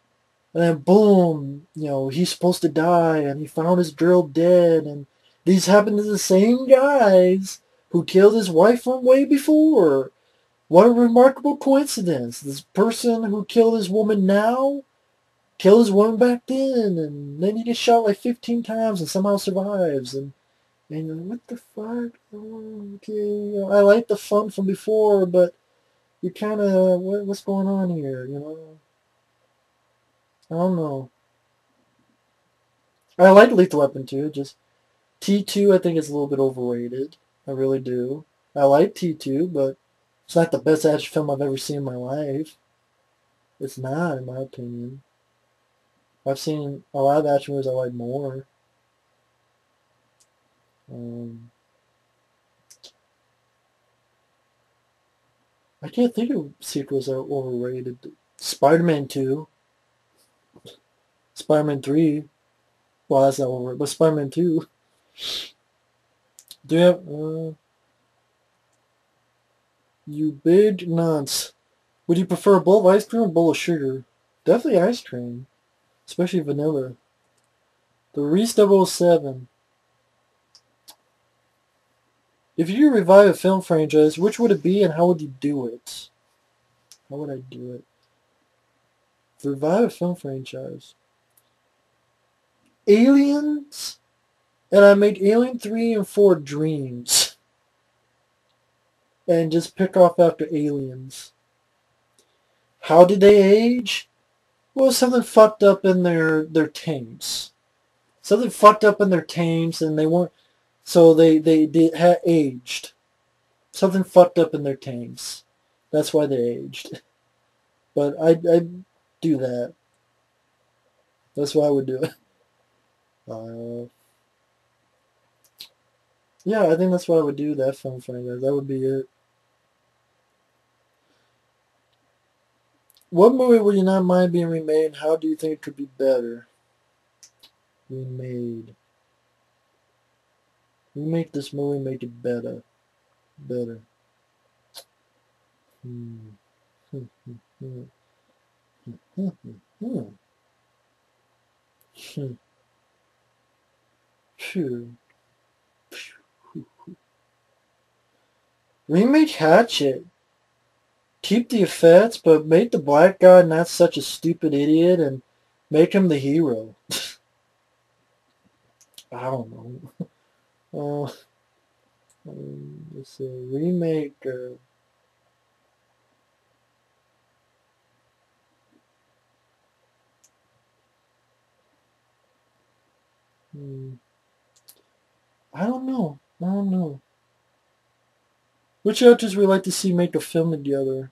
and then boom, he's supposed to die, and he found his girl dead, and these happen to the same guys who killed his wife from way before. What a remarkable coincidence. This person who killed his woman now killed his woman back then, and then he gets shot like 15 times and somehow survives. And you're like, what the fuck? Oh, okay, I like the fun from before, but you kind of, what's going on here, I don't know. I like Lethal Weapon 2, just T2 I think is a little bit overrated. I really do. I like T2, but it's not the best action film I've ever seen in my life. It's not, in my opinion. I've seen a lot of action movies I like more. Um, I can't think of sequels that are overrated. Spider-Man 2. Spider-Man 3. Well, that's not overrated, but Spider-Man 2. Do you have... you big nuts. Would you prefer a bowl of ice cream or a bowl of sugar? Definitely ice cream. Especially vanilla. The Reese 007. If you could revive a film franchise, which would it be and how would you do it? How would I do it? Revive a film franchise. Aliens? And I make Alien 3 and 4 dreams. And just pick off after Aliens. How did they age? Well, something fucked up in their tanks. Something fucked up in their tanks and they weren't... So they had aged. Something fucked up in their tanks. That's why they aged. But I'd do that. That's why I would do it. Uh, yeah, I think that's what I would do, that film franchise. That would be it. What movie would you not mind being remade, and how do you think it could be better? Remade. Remake this movie, make it better. Better. Hmm. Hmm. Hmm. Hmm. Hmm. Hmm. Phew. Remake Hatchet. Keep the effects, but make the black guy not such a stupid idiot and make him the hero. I don't know. Uh, let's see. Remake. Hmm, I don't know. I don't know. Which actors would you like to see make a film together?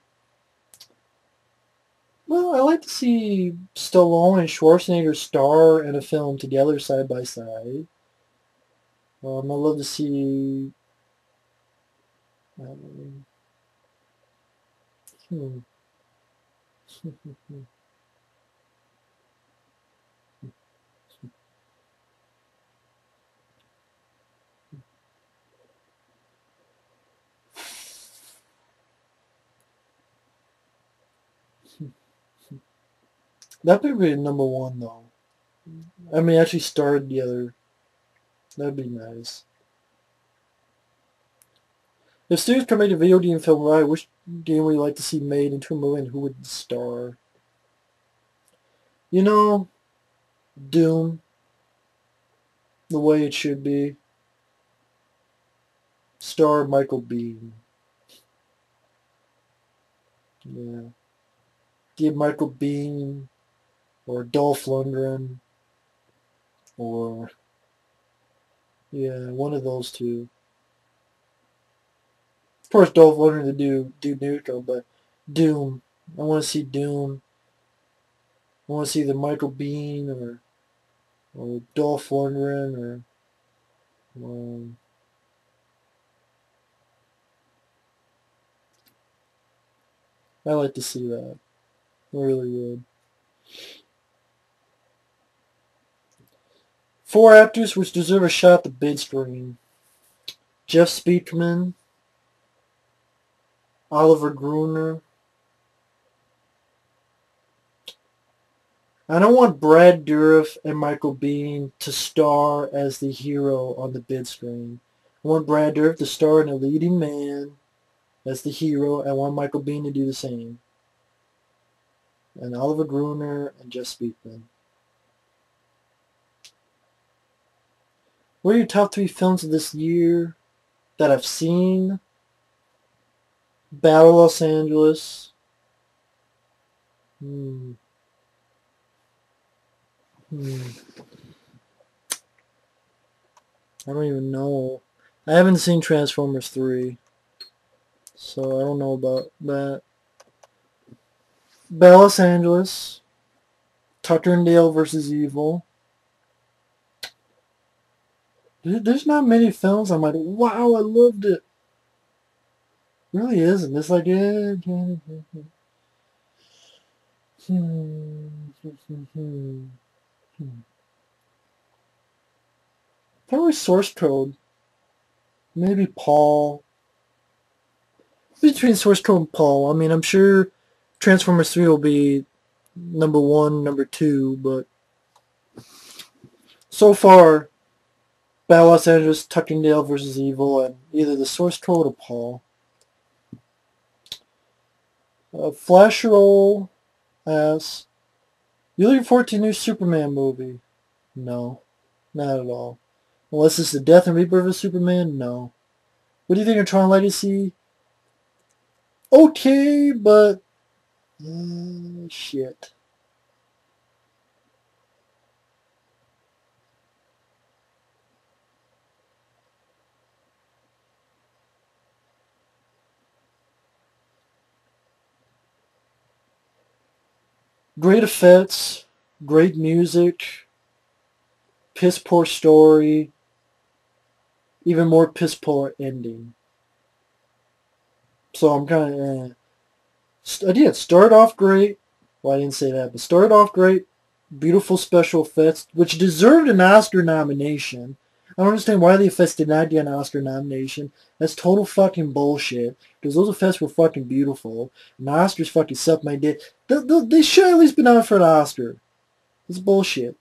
Well, I like to see Stallone and Schwarzenegger star in a film together side by side. I love to see. Um, hmm. That'd be number one though. I mean, actually starred together. That'd be nice. If studios could make a video game film, right, which game would you like to see made into a movie and who would star? You know, Doom, the way it should be. Star Michael Biehn. Yeah. Give Michael Biehn or Dolph Lundgren or, yeah, one of those two. Of course, Dolph Lundgren to do Nukem, but Doom. I want to see Doom. I want to see the Michael Biehn or Dolph Lundgren or um, I like to see that. I really would. 4 actors which deserve a shot at the big screen. Jeff Speakman, Oliver Gruner. I don't want Brad Dourif and Michael Biehn to star as the hero on the big screen. I want Brad Dourif to star in A Leading Man as the hero. I want Michael Biehn to do the same. And Oliver Gruner and Jeff Speakman. What are your top 3 films of this year that I've seen? Battle Los Angeles. I don't even know. I haven't seen Transformers 3, so I don't know about that. Battle Los Angeles. Tucker and Dale versus Evil. There's not many films I'm like, wow, I loved it. It really isn't. It's like, yeah. Probably Source Code. Maybe Paul. Between Source Code and Paul. I mean, I'm sure Transformers 3 will be number 1, number 2, but so far, Battle Los Angeles, Tucker and Dale versus Evil, and either the Source Code or Paul. Flash Roll asks, you looking forward to a new Superman movie? No, not at all. Unless it's the Death and Rebirth of Superman? No. What do you think of Tron Legacy? Okay, but shit. Great effects, great music, piss poor story, even more piss poor ending. So I'm kind of, again, started off great. Well, I didn't say that, but started off great. Beautiful special effects, which deserved an Oscar nomination. I don't understand why the effects did not get an Oscar nomination. That's total fucking bullshit. Because those effects were fucking beautiful. And the Oscars fucking suck my dick. They should at least been out for an Oscar. It's bullshit.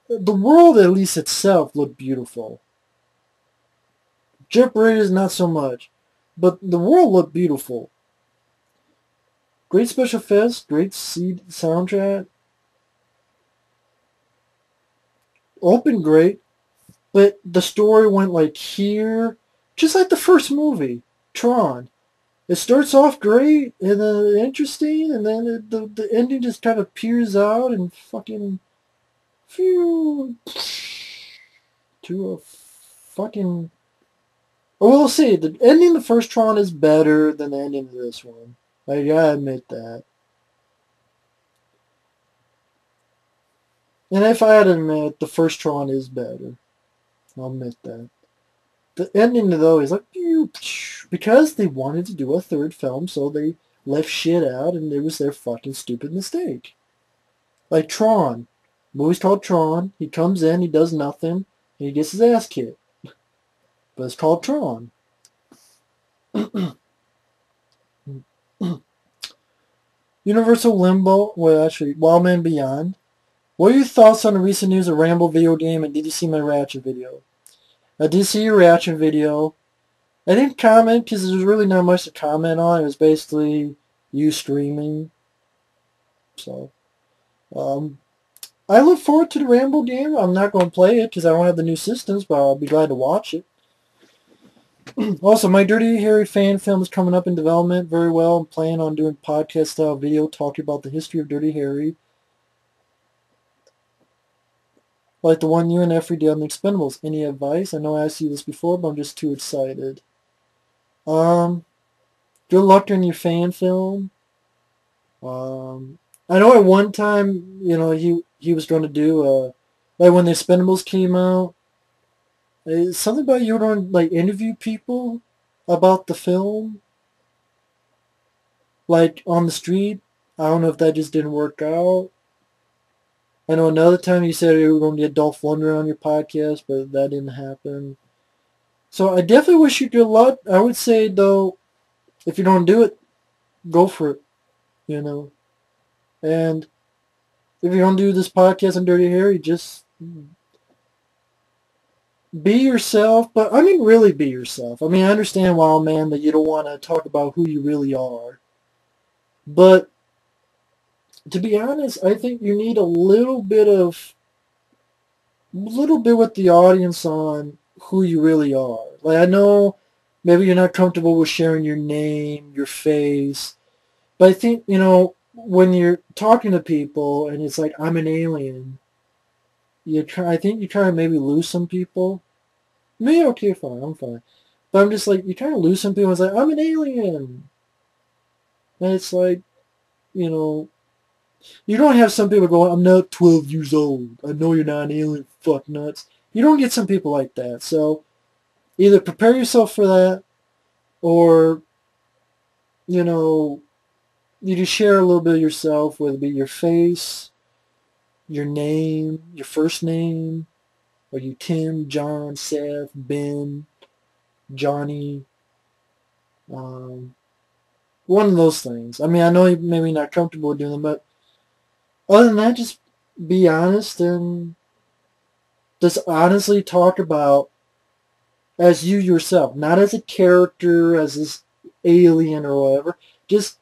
The world, at least itself, looked beautiful. Jet Raiders, not so much. But the world looked beautiful. Great special effects, great soundtrack. Opened great, but the story went like here, just like the first movie, Tron. It starts off great and interesting, and then the ending just kind of peers out and fucking phew to a fucking. Oh, we'll see. The ending of the first Tron is better than the ending of this one. I gotta admit that. And if I had to admit, the first Tron is better. I'll admit that. The ending, though, is like, because they wanted to do a third film, so they left shit out, and it was their fucking stupid mistake. Like Tron. The movie's called Tron. He comes in, he does nothing, and he gets his ass kicked. But it's called Tron. Universal Limbo, well, actually, Wildman Beyond. What are your thoughts on the recent news of Rambo video game, and did you see my reaction video? I did see your reaction video. I didn't comment because there was really not much to comment on. It was basically you screaming. So, I look forward to the Rambo game. I'm not going to play it because I don't have the new systems, but I'll be glad to watch it. Also, my Dirty Harry fan film is coming up in development very well. I'm planning on doing podcast-style video talking about the history of Dirty Harry. Like the one you and Effie did on the Expendables. Any advice? I know I asked you this before, but I'm just too excited. Good luck in your fan film. I know at one time, he was going to do, like when the Expendables came out, something about you were going to, like, interview people. about the film, like on the street. I don't know if that just didn't work out. I know another time you said you were going to get Dolph Lundgren on your podcast, but that didn't happen. So I definitely wish you good luck. I would say, though, if you don't do it, go for it, you know. And if you don't do this podcast on Dirty Harry, just be yourself. But, I mean, really be yourself. I mean, I understand, Wild Man, that you don't want to talk about who you really are. But, to be honest, I think you need a little bit with the audience on who you really are. Like, I know maybe you're not comfortable with sharing your name, your face, but I think, when you're talking to people and it's like, I'm an alien, I think you try to maybe lose some people. Me, okay, fine, I'm fine. But I'm just like, you try to lose some people, it's like, I'm an alien. And it's like, you know, you don't have some people going, I'm not 12 years old. I know you're not an alien, fuck nuts. You don't get some people like that. So either prepare yourself for that or, you just share a little bit of yourself, whether it be your face, your name, your first name. Are you Tim, John, Seth, Ben, Johnny? Um, One of those things. I mean, I know you're maybe not comfortable doing them, but other than that, just be honest and just honestly talk about as you yourself, not as a character, as this alien or whatever. Just,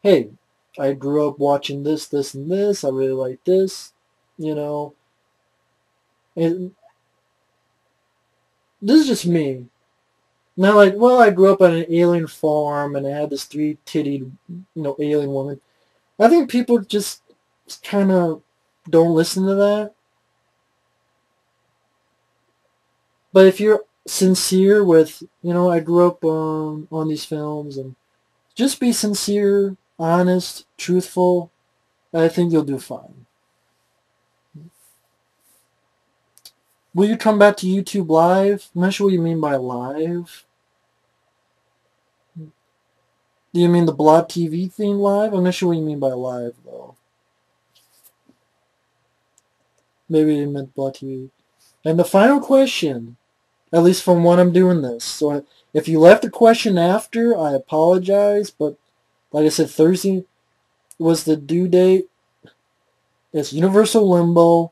hey, I grew up watching this, this, and this. I really like this, you know. And this is just me. Not like, well, I grew up on an alien farm and I had this three-titted, alien woman. I think people just kind of don't listen to that. But if you're sincere with, I grew up on these films, and just be sincere, honest, truthful, I think you'll do fine. Will you come back to YouTube Live? I'm not sure what you mean by live. Do you mean the Blob TV thing live? I'm not sure what you mean by live, though. Maybe you meant Blob TV. And the final question, at least from when I'm doing this. So if you left a question after, I apologize. But like I said, Thursday was the due date. It's Universal Limbo.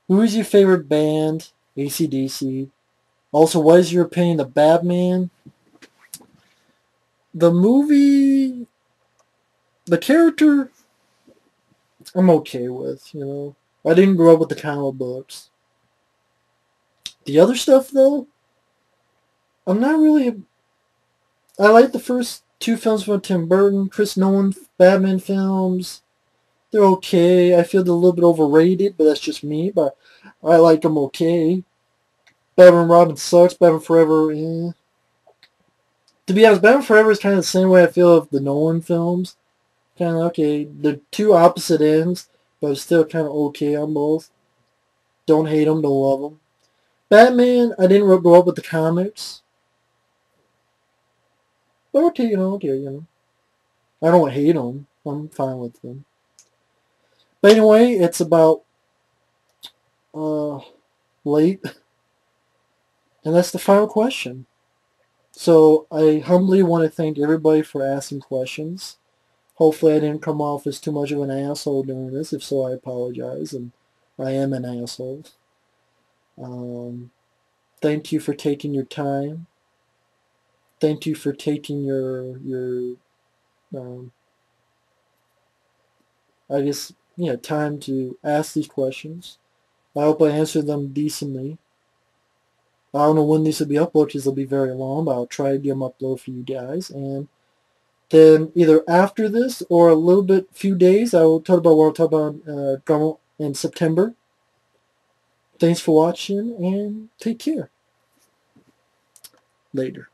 Who is your favorite band? AC/DC. Also, what is your opinion of Batman? The movie, the character, I'm okay with, I didn't grow up with the comic books. The other stuff, though, I'm not really... I like the first two films from Tim Burton, Chris Nolan Batman films. They're okay. I feel they're a little bit overrated, but that's just me. But I like them okay. Batman Robin sucks. Batman Forever, eh. To be honest, Batman Forever is kind of the same way I feel of the Nolan films. Kind of okay. They're two opposite ends, but still kind of okay on both. Don't hate them, don't love them. Batman, I didn't grow up with the comics. But okay, okay. I don't hate them. I'm fine with them. But anyway, it's about late. And that's the final question. So I humbly want to thank everybody for asking questions. Hopefully I didn't come off as too much of an asshole doing this. If so, I apologize. And I am an asshole. Thank you for taking your time. Thank you for taking your time to ask these questions. I hope I answered them decently. I don't know when these will be uploaded because they'll be very long, but I'll try to get them uploaded for you guys. And then either after this or a little bit, few days, I will talk about what I'll talk about in September. Thanks for watching and take care. Later.